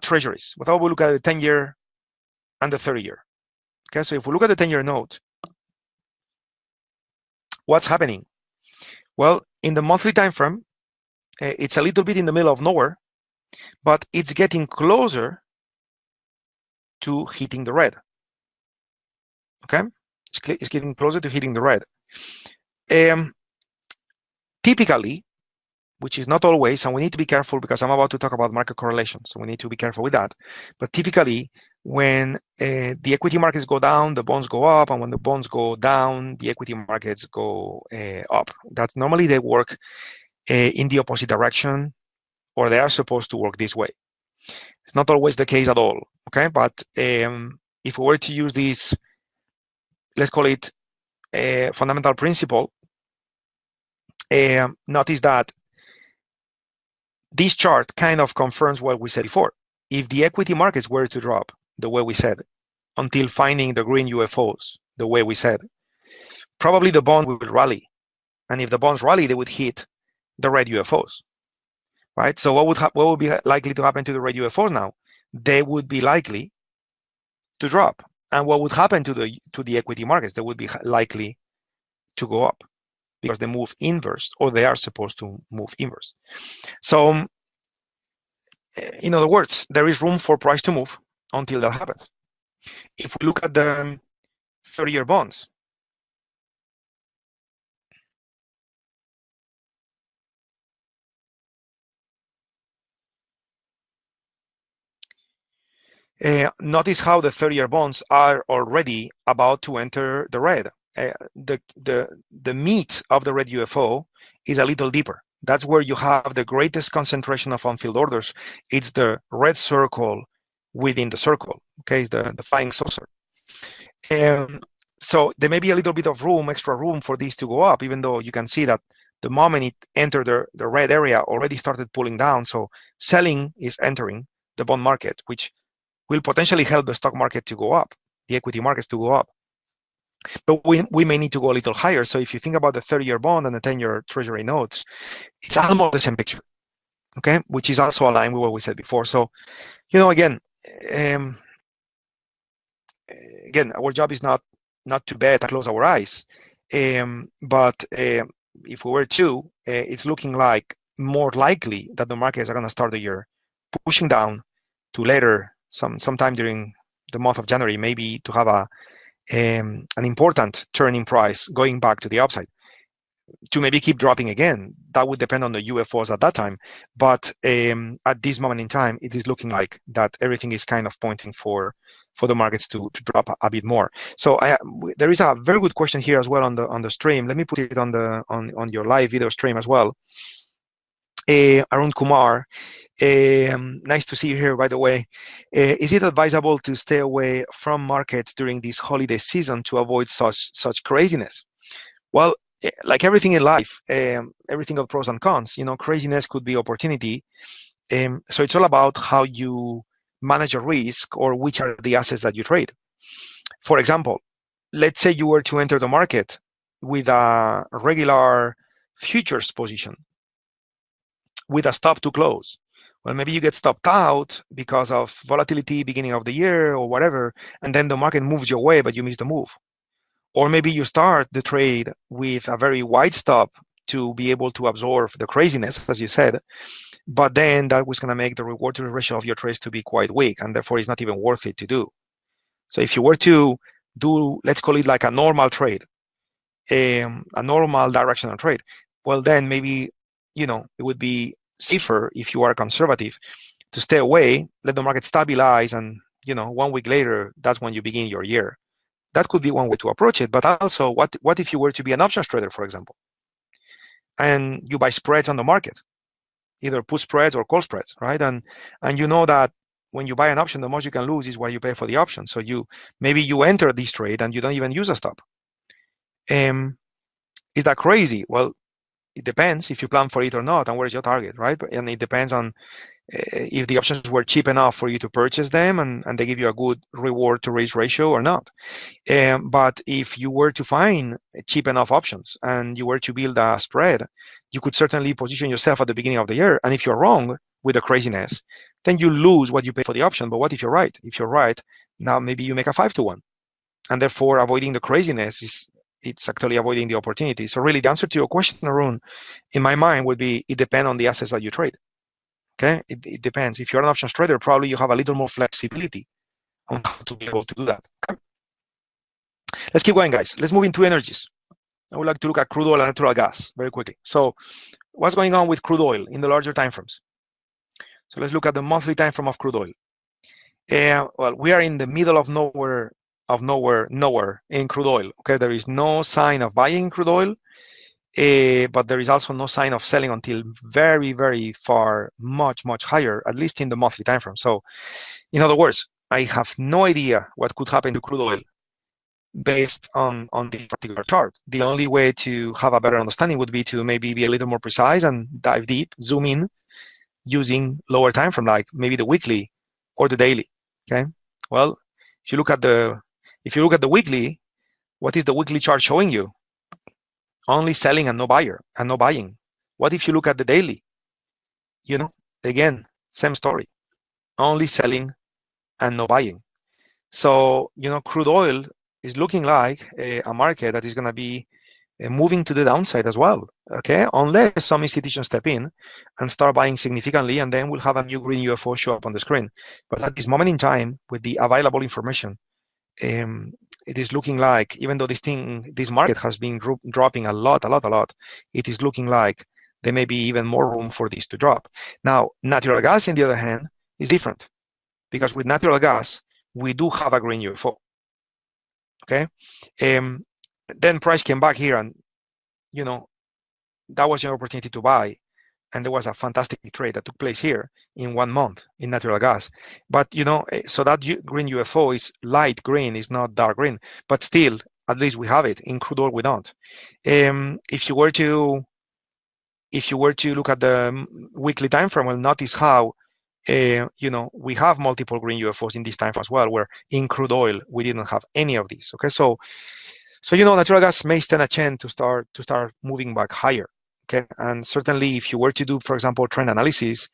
treasuries? What about we look at the 10-year and the 30-year? Okay, so if we look at the 10-year note, what's happening? Well, in the monthly time frame, it's a little bit in the middle of nowhere, but it's getting closer to hitting the red. Okay, it's getting closer to hitting the red. typically, which is not always, and we need to be careful because I'm about to talk about market correlation, so we need to be careful with that. But typically, when the equity markets go down, the bonds go up, and when the bonds go down, the equity markets go up. That's normally they work in the opposite direction, or they are supposed to work this way. It's not always the case at all, okay? But if we were to use this, let's call it a fundamental principle, notice that this chart kind of confirms what we said before. If the equity markets were to drop the way we said, until finding the green UFOs, the way we said, probably the bond will rally. And if the bonds rally, they would hit the red UFOs, right? So what would be likely to happen to the red UFOs now? They would be likely to drop. And what would happen to the equity markets? They would be likely to go up because they move inverse, or they are supposed to move inverse. So in other words, there is room for price to move until that happens. If we look at the 30-year bonds, notice how the 30-year bonds are already about to enter the red. The meat of the red UFO is a little deeper. That's where you have the greatest concentration of unfilled orders. It's the red circle within the circle, okay, it's the flying saucer. So there may be a little bit of room, extra room for these to go up, even though you can see that the moment it entered the red area already started pulling down. So selling is entering the bond market, which will potentially help the stock market to go up, the equity markets to go up. But we may need to go a little higher. So if you think about the 30-year bond and the 10-year treasury notes, it's almost the same picture, okay, which is also aligned with what we said before. So, again, our job is not to bet and close our eyes, but if we were to, it's looking like more likely that the markets are going to start the year pushing down to later, sometime during the month of January, maybe to have an important turn in price going back to the upside, to maybe keep dropping again. That would depend on the UFOs at that time. But at this moment in time, it is looking like that everything is kind of pointing for the markets to drop a bit more. So there is a very good question here as well on the stream. Let me put it on your live video stream as well. Arun Kumar, nice to see you here, by the way. Is it advisable to stay away from markets during this holiday season to avoid such craziness? Well, like everything in life, everything got pros and cons. Craziness could be opportunity. So it's all about how you manage your risk, or which are the assets that you trade. For example, let's say you were to enter the market with a regular futures position with a stop to close. Well, maybe you get stopped out because of volatility beginning of the year or whatever, and then the market moves your way, but you miss the move. Or maybe you start the trade with a very wide stop to be able to absorb the craziness, as you said, but then that was going to make the reward to risk ratio of your trades to be quite weak, and therefore it's not even worth it to do. So if you were to do, let's call it like a normal trade, a normal directional trade, well, then maybe, it would be safer, if you are conservative, to stay away, let the market stabilize, and 1 week later, that's when you begin your year. That could be one way to approach it. But also, what if you were to be an options trader, for example, and you buy spreads on the market, either put spreads or call spreads, right? And you know that when you buy an option, the most you can lose is what you pay for the option. So maybe you enter this trade and you don't even use a stop. Is that crazy? Well, it depends if you plan for it or not, and where's your target, right? And it depends on if the options were cheap enough for you to purchase them, and they give you a good reward to risk ratio or not. But if you were to find cheap enough options and you were to build a spread, you could certainly position yourself at the beginning of the year. And if you're wrong with the craziness, then you lose what you pay for the option. But what if you're right? If you're right, now maybe you make a 5-to-1, and therefore avoiding the craziness it's actually avoiding the opportunity. So really, the answer to your question, Arun, in my mind would be, it depends on the assets that you trade. Okay, it depends. If you're an options trader, probably you have a little more flexibility on how to be able to do that. Okay? Let's keep going, guys. Let's move into energies. I would like to look at crude oil and natural gas very quickly. So what's going on with crude oil in the larger time frames? So let's look at the monthly time frame of crude oil. Well, we are in the middle of nowhere in crude oil. Okay, there is no sign of buying crude oil, but there is also no sign of selling until very, very far, much higher, at least in the monthly time frame. So, in other words, I have no idea what could happen to crude oil based on this particular chart. The only way to have a better understanding would be to maybe be a little more precise and dive deep, zoom in, using lower time frame, like maybe the weekly or the daily. Okay. Well, if you look at the weekly, what is the weekly chart showing you? Only selling and no buyer and no buying. What if you look at the daily? You know, again, same story. Only selling and no buying. So, crude oil is looking like a market that is going to be moving to the downside as well, okay? Unless some institutions step in and start buying significantly, and then we'll have a new green UFO show up on the screen. But at this moment in time, with the available information, it is looking like, even though this market has been dropping a lot, it is looking like there may be even more room for this to drop. Now, natural gas, on the other hand, is different, because with natural gas, we do have a green UFO, okay? Then price came back here, and that was your opportunity to buy, and there was a fantastic trade that took place here in 1 month in natural gas. But so that green UFO is light green, is not dark green, but still, at least we have it. In crude oil, we don't. If you were to look at the weekly time frame, well, notice how we have multiple green UFOs in this time frame as well, where in crude oil we didn't have any of these. Okay, so natural gas may stand a chance to start moving back higher. Okay, and certainly if you were to do, for example, trend analysis,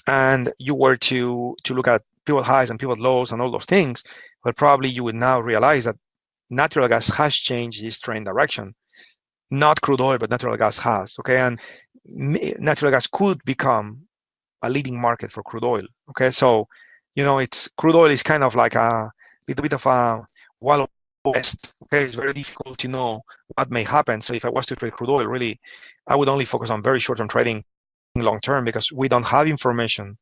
and you were to look at pivot highs and pivot lows and all those things, well, probably you would now realize that natural gas has changed its trend direction. Not crude oil, but natural gas has. Okay, and natural gas could become a leading market for crude oil. Okay, so crude oil is kind of like a little bit of a Wild West. Okay, it's very difficult to know what may happen. So if I was to trade crude oil, really, I would only focus on very short-term trading, long term, because we don't have information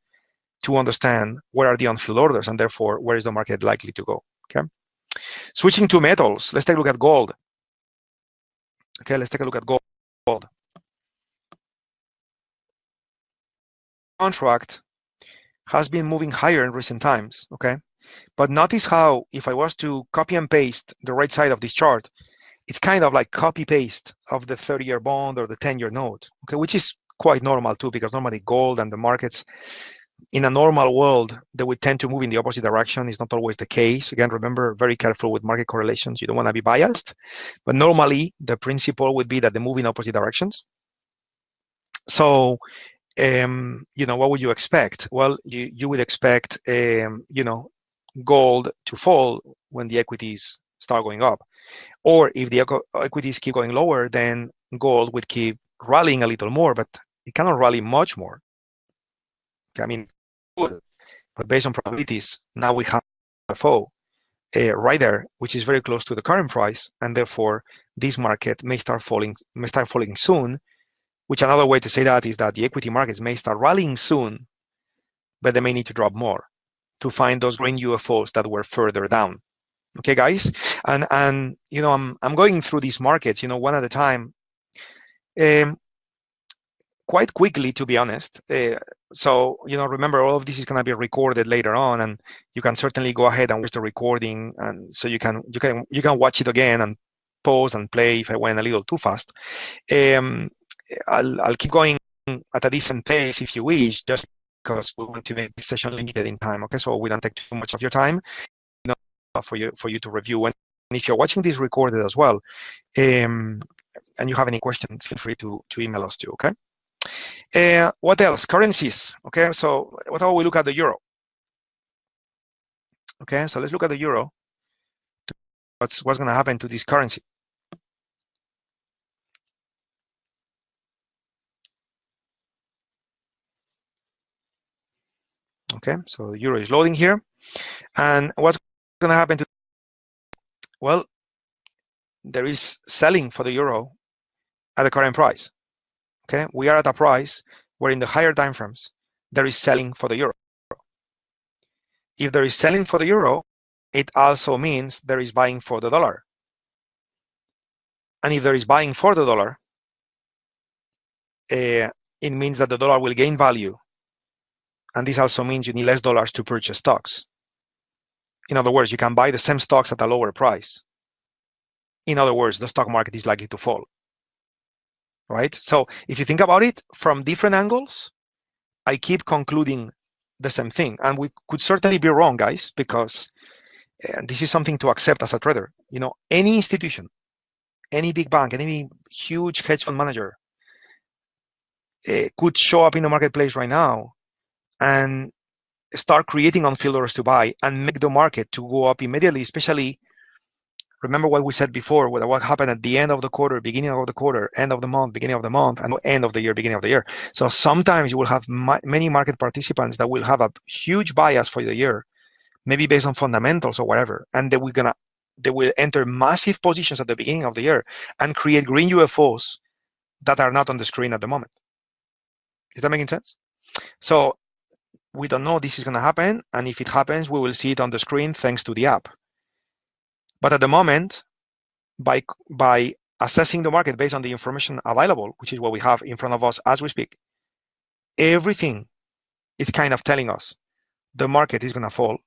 to understand where are the unfilled orders, and therefore where is the market likely to go. Okay, switching to metals, let's take a look at gold. Okay, let's take a look at gold. Contract has been moving higher in recent times. Okay, but notice how if I was to copy and paste the right side of this chart, it's kind of like copy paste of the 30-year bond or the 10-year note. Okay, which is quite normal too, because normally gold and the markets in a normal world, they would tend to move in the opposite direction. It's not always the case. Again, remember, very careful with market correlations. You don't want to be biased, but normally the principle would be that they move in opposite directions. So, what would you expect? Well, you would expect, gold to fall when the equities start going up. Or if the equities keep going lower, then gold would keep rallying a little more, but it cannot rally much more. Okay, I mean, but based on probabilities, now we have UFO right there, which is very close to the current price, and therefore this market may start falling soon. Which another way to say that is that the equity markets may start rallying soon, but they may need to drop more to find those green UFOs that were further down. Okay, guys, and I'm going through these markets, one at a time, quite quickly, to be honest. So remember, all of this is going to be recorded later on, and you can certainly go ahead and watch the recording, and so you can watch it again and pause and play if I went a little too fast. I'll keep going at a decent pace if you wish, just because we want to make this session limited in time. Okay, so we don't take too much of your time, for you to review. And if you're watching this recorded as well, and you have any questions, feel free to email us too. Okay. What else? Currencies. Okay, so what about we look at the euro? Okay, so let's look at the euro. What's going to happen to this currency? Okay, so the euro is loading here. And what's going to happen to, well, there is selling for the euro at the current price. Okay, we are at a price where in the higher time frames there is selling for the euro. If there is selling for the euro, it also means there is buying for the dollar. And if there is buying for the dollar, it means that the dollar will gain value. And this also means you need less dollars to purchase stocks. In other words, you can buy the same stocks at a lower price. In other words, the stock market is likely to fall. Right? So if you think about it from different angles, I keep concluding the same thing. And we could certainly be wrong, guys, because this is something to accept as a trader. You know, any institution, any big bank, any huge hedge fund manager could show up in the marketplace right now and start creating on-field orders to buy and make the market to go up immediately, especially remember what we said before, what happened at the end of the quarter, beginning of the quarter, end of the month, beginning of the month, and end of the year, beginning of the year. So sometimes you will have many market participants that will have a huge bias for the year, maybe based on fundamentals or whatever, and they will enter massive positions at the beginning of the year and create green UFOs that are not on the screen at the moment. Is that making sense? So we don't know this is going to happen, and if it happens, we will see it on the screen thanks to the app. But at the moment, by assessing the market based on the information available, which is what we have in front of us as we speak, everything is kind of telling us the market is going to fall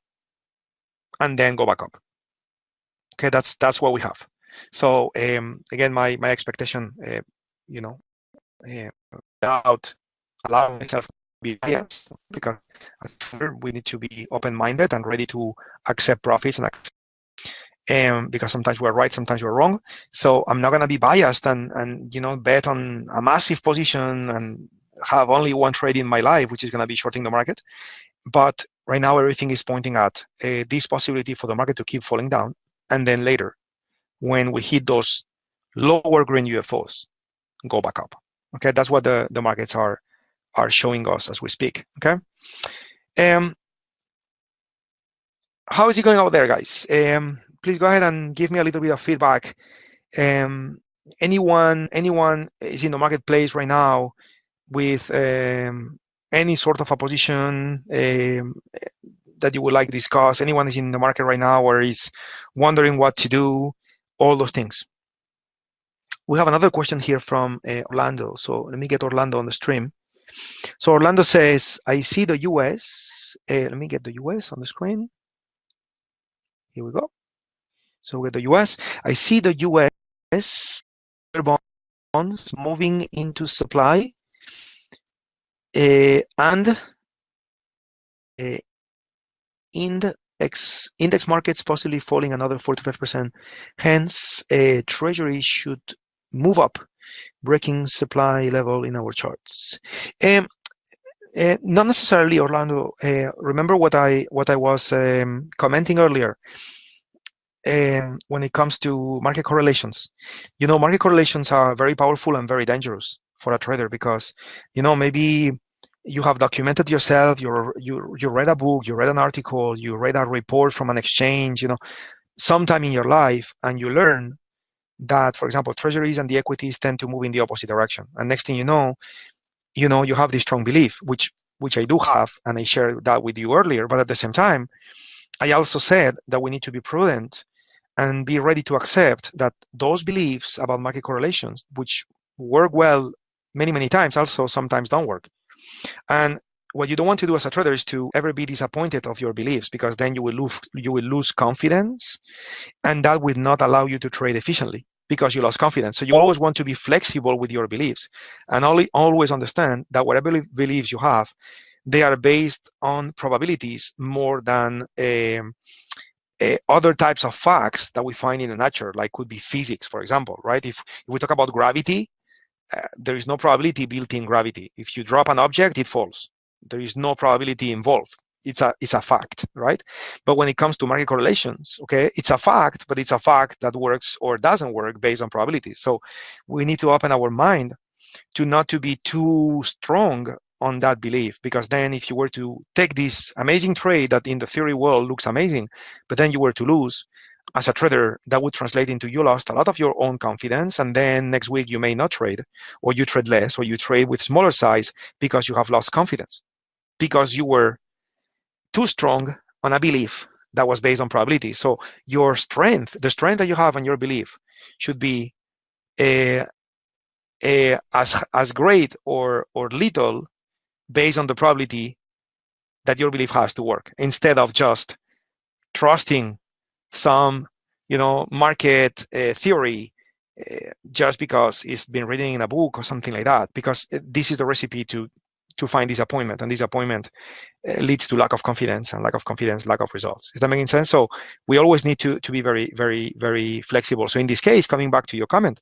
and then go back up. Okay, that's what we have. So again, my expectation, without allowing myself to be biased, because we need to be open-minded and ready to accept profits and because sometimes we're right, sometimes we're wrong. So I'm not going to be biased and bet on a massive position and have only one trade in my life, which is going to be shorting the market. But right now, everything is pointing at this possibility for the market to keep falling down. And then later, when we hit those lower green UFOs, go back up. Okay, that's what the markets are showing us as we speak. Okay. How is it going out there, guys? Please go ahead and give me a little bit of feedback. Anyone is in the marketplace right now with any sort of a position that you would like to discuss? Anyone is in the market right now or is wondering what to do? All those things. We have another question here from Orlando. So let me get Orlando on the stream. So Orlando says, I see the US. Let me get the US on the screen. Here we go. So we get the US. I see the US bonds moving into supply and index markets possibly falling another 4 to 5%. Hence, Treasury should move up, breaking supply level in our charts. Not necessarily, Orlando. Remember what I was commenting earlier. When it comes to market correlations, market correlations are very powerful and very dangerous for a trader because, maybe you have documented yourself, you read a book, you read an article, you read a report from an exchange, sometime in your life, and you learn that, for example, treasuries and the equities tend to move in the opposite direction. And next thing you know, you have this strong belief, which I do have, and I shared that with you earlier. But at the same time, I also said that we need to be prudent and be ready to accept that those beliefs about market correlations, which work well many, many times, also sometimes don't work. And what you don't want to do as a trader is to ever be disappointed of your beliefs, because then you will lose confidence, and that will not allow you to trade efficiently because you lost confidence. So you always want to be flexible with your beliefs and always understand that whatever beliefs you have, they are based on probabilities more than other types of facts that we find in the nature, like could be physics, for example, right? If we talk about gravity, there is no probability built in gravity. If you drop an object, it falls. There is no probability involved. It's a fact, right? But when it comes to market correlations, okay, it's a fact, but it's a fact that works or doesn't work based on probabilities. So we need to open our mind to not to be too strong on that belief, because then if you were to take this amazing trade that in the theory world looks amazing, but then you were to lose, as a trader, that would translate into you lost a lot of your own confidence, and then next week you may not trade, or you trade less, or you trade with smaller size because you have lost confidence, because you were too strong on a belief that was based on probability. So your strength, the strength that you have on your belief, should be as great or little based on the probability that your belief has to work, instead of just trusting some market theory just because it's been written in a book or something like that, because this is the recipe to find disappointment, and disappointment leads to lack of confidence, and lack of confidence, lack of results. Is that making sense? So we always need to be very, very, very flexible. So in this case, coming back to your comment,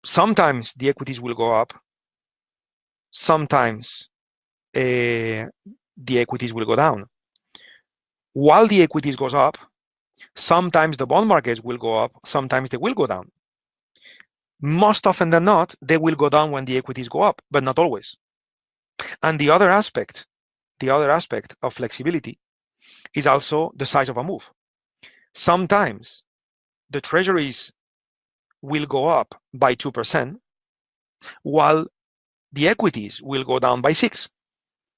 sometimes the equities will go up, sometimes the equities will go down. While the equities goes up, sometimes the bond markets will go up, sometimes they will go down. Most often than not, they will go down when the equities go up, but not always. And the other aspect of flexibility is also the size of a move. Sometimes the treasuries will go up by 2%, while the equities will go down by 6%.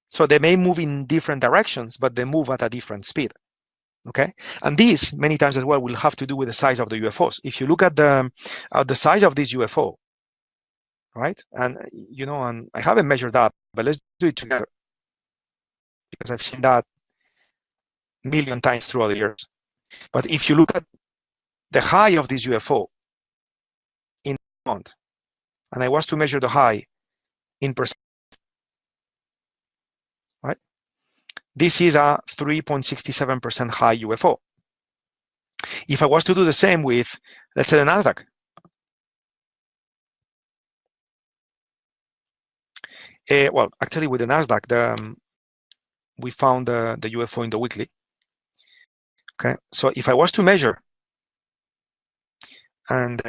So they may move in different directions, but they move at a different speed. Okay, and this many times as well will have to do with the size of the UFOs. If you look at the size of this UFO, right? And and I haven't measured that, but let's do it together, because I've seen that a million times throughout the years. But if you look at the high of this UFO in a month, and I was to measure the high in percent, right? This is a 3.67% high UFO. If I was to do the same with, let's say, the Nasdaq, well, actually with the Nasdaq, we found the UFO in the weekly. Okay, so if I was to measure, and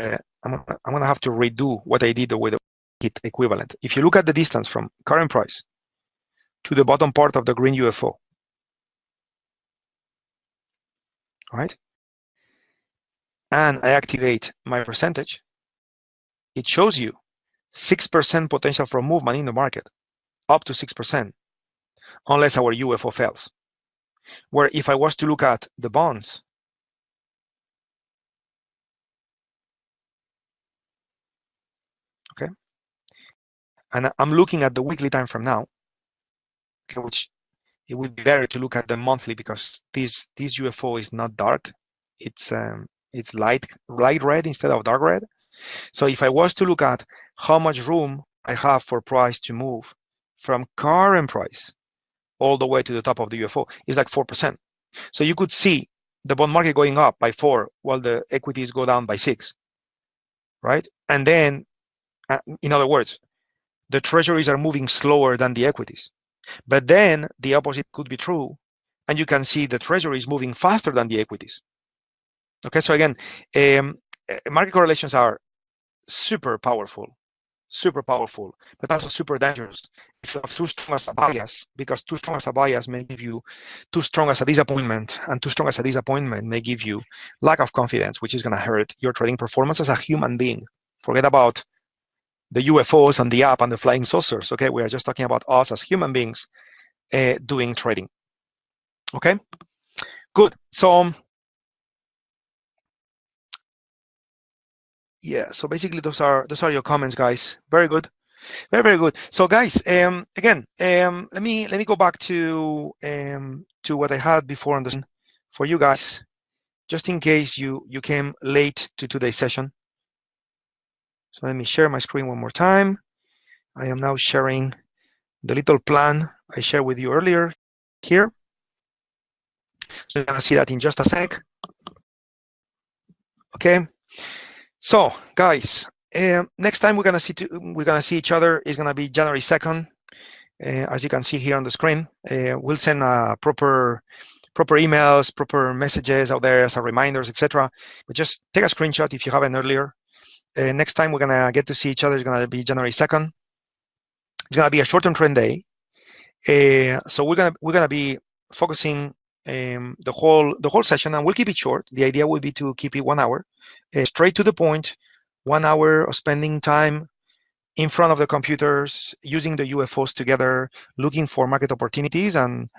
I'm gonna have to redo what I did with the hit equivalent. If you look at the distance from current price to the bottom part of the green UFO, right? And I activate my percentage, it shows you 6% potential for movement in the market, up to 6%, unless our UFO fails. Where if I was to look at the bonds, okay, and I'm looking at the weekly time from now, okay, which it would be better to look at the monthly, because this UFO is not dark, it's light red instead of dark red. So if I was to look at how much room I have for price to move from current price all the way to the top of the UFO, it's like 4%. So you could see the bond market going up by 4 while the equities go down by 6, right? And then, in other words, the treasuries are moving slower than the equities. But then the opposite could be true, and you can see the treasuries moving faster than the equities. Okay, so again, market correlations are super powerful, but also super dangerous if you have too strong as a bias, because too strong as a bias may give you too strong as a disappointment, and too strong as a disappointment may give you lack of confidence, which is going to hurt your trading performance as a human being. Forget about the UFOs and the app and the flying saucers. Okay, we are just talking about us as human beings doing trading. Okay, good. So yeah, so basically those are your comments, guys. Very good, very, very good. So guys, again, let me go back to what I had before on the for you guys, just in case you came late to today's session. So let me share my screen one more time. I am now sharing the little plan I shared with you earlier here. So you're gonna see that in just a sec. Okay. So guys, next time we're gonna see each other is gonna be January 2nd. As you can see here on the screen, we'll send proper emails, proper messages out there as reminders, etc. But just take a screenshot if you haven't earlier. Next time we're gonna get to see each other is gonna be January 2nd. It's gonna be a short-term trend day. So we're gonna be focusing the whole session, and we'll keep it short. The idea will be to keep it 1 hour, straight to the point. 1 hour of spending time in front of the computers, using the UFOs together, looking for market opportunities, and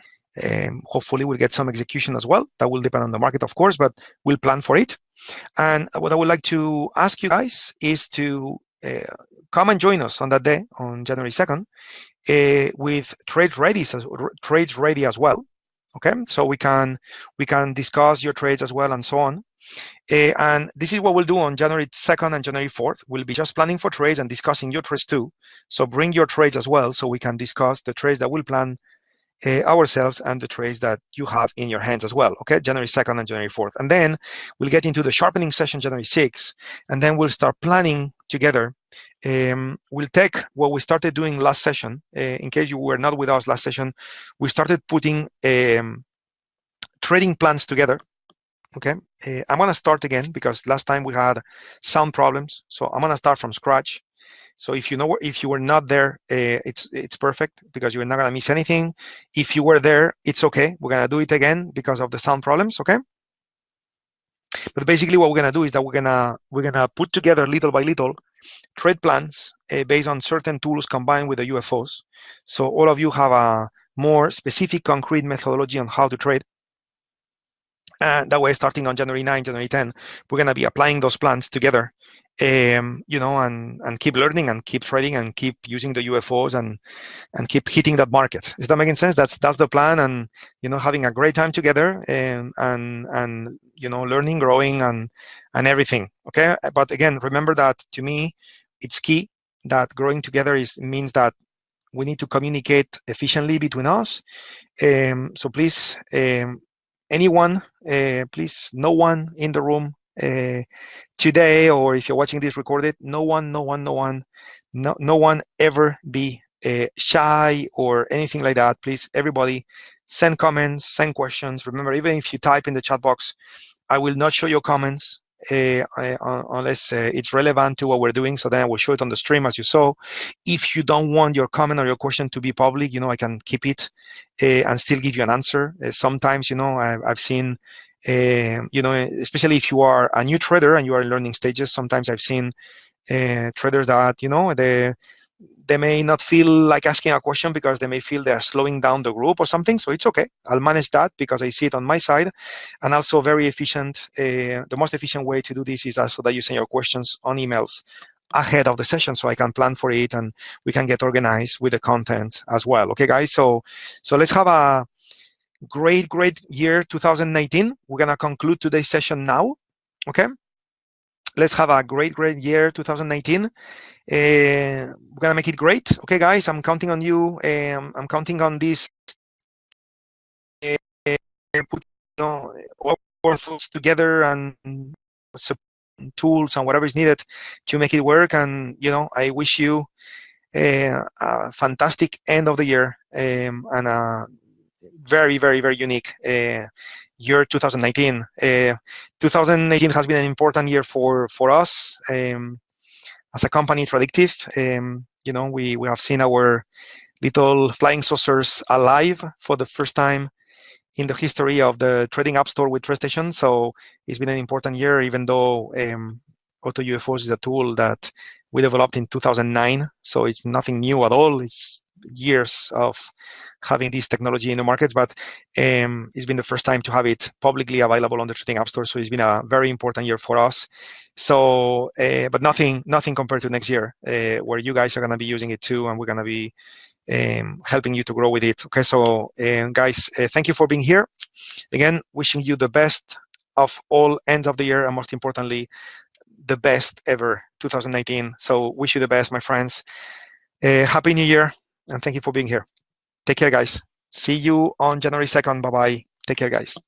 hopefully we'll get some execution as well. That will depend on the market, of course, but we'll plan for it. And what I would like to ask you guys is to come and join us on that day, on January 2nd, with trades ready as well. Okay, so we can discuss your trades as well and so on. And this is what we'll do on January 2nd and January 4th. We'll be just planning for trades and discussing your trades too. So bring your trades as well, so we can discuss the trades that we'll plan ourselves and the trades that you have in your hands as well. Okay, January 2nd and January 4th. And then we'll get into the sharpening session January 6th, and then we'll start planning together. We'll take what we started doing last session. In case you were not with us last session, we started putting trading plans together. Okay, I'm going to start again because last time we had sound problems. So I'm going to start from scratch. So if you were not there, it's perfect because you're not going to miss anything. If you were there, it's okay. We're going to do it again because of the sound problems. Okay. But basically, what we're going to do is that we're gonna put together little by little trade plans based on certain tools combined with the UFOs. So all of you have a more specific, concrete methodology on how to trade. And that way, starting on January 9, January 10, we're going to be applying those plans together, and keep learning and keep trading and keep using the UFOs and keep hitting that market. Is that making sense? That's the plan, and having a great time together, and learning, growing, and everything. Okay, but again, remember that to me, it's key that growing together means that we need to communicate efficiently between us. So please. Anyone, please, no one in the room today, or if you're watching this recorded, no one ever be shy or anything like that. Please, everybody, send comments, send questions. Remember, even if you type in the chat box, I will not show your comments unless it's relevant to what we're doing. So then I will show it on the stream, as you saw. If you don't want your comment or your question to be public, I can keep it and still give you an answer. Sometimes, I've seen, especially if you are a new trader and you are in learning stages, sometimes I've seen traders that, they may not feel like asking a question because they may feel they're slowing down the group or something. So it's okay. I'll manage that because I see it on my side. And also very efficient. The most efficient way to do this is also that you send your questions on emails ahead of the session, so I can plan for it and we can get organized with the content as well. Okay, guys. So let's have a great year 2019. We're going to conclude today's session now. Okay. Let's have a great year 2019. We're gonna make it great. Okay, guys, I'm counting on you. I'm counting on this. Put all our thoughts together and tools and whatever is needed to make it work. And I wish you a fantastic end of the year and a very unique year 2019. 2019 has been an important year for us. As a company, Tradictive, we have seen our little flying saucers alive for the first time in the history of the trading app store with TradeStation. So it's been an important year, even though AutoUFOs is a tool that we developed in 2009. So it's nothing new at all. It's years of having this technology in the markets, but it's been the first time to have it publicly available on the trading app store. So it's been a very important year for us. So, but nothing compared to next year, where you guys are going to be using it too, and we're going to be helping you to grow with it. Okay, so guys, thank you for being here. Again, wishing you the best of all ends of the year, and most importantly, the best ever 2019. So wish you the best, my friends. Happy New Year, and thank you for being here. Take care, guys. See you on January 2nd. Bye-bye. Take care, guys.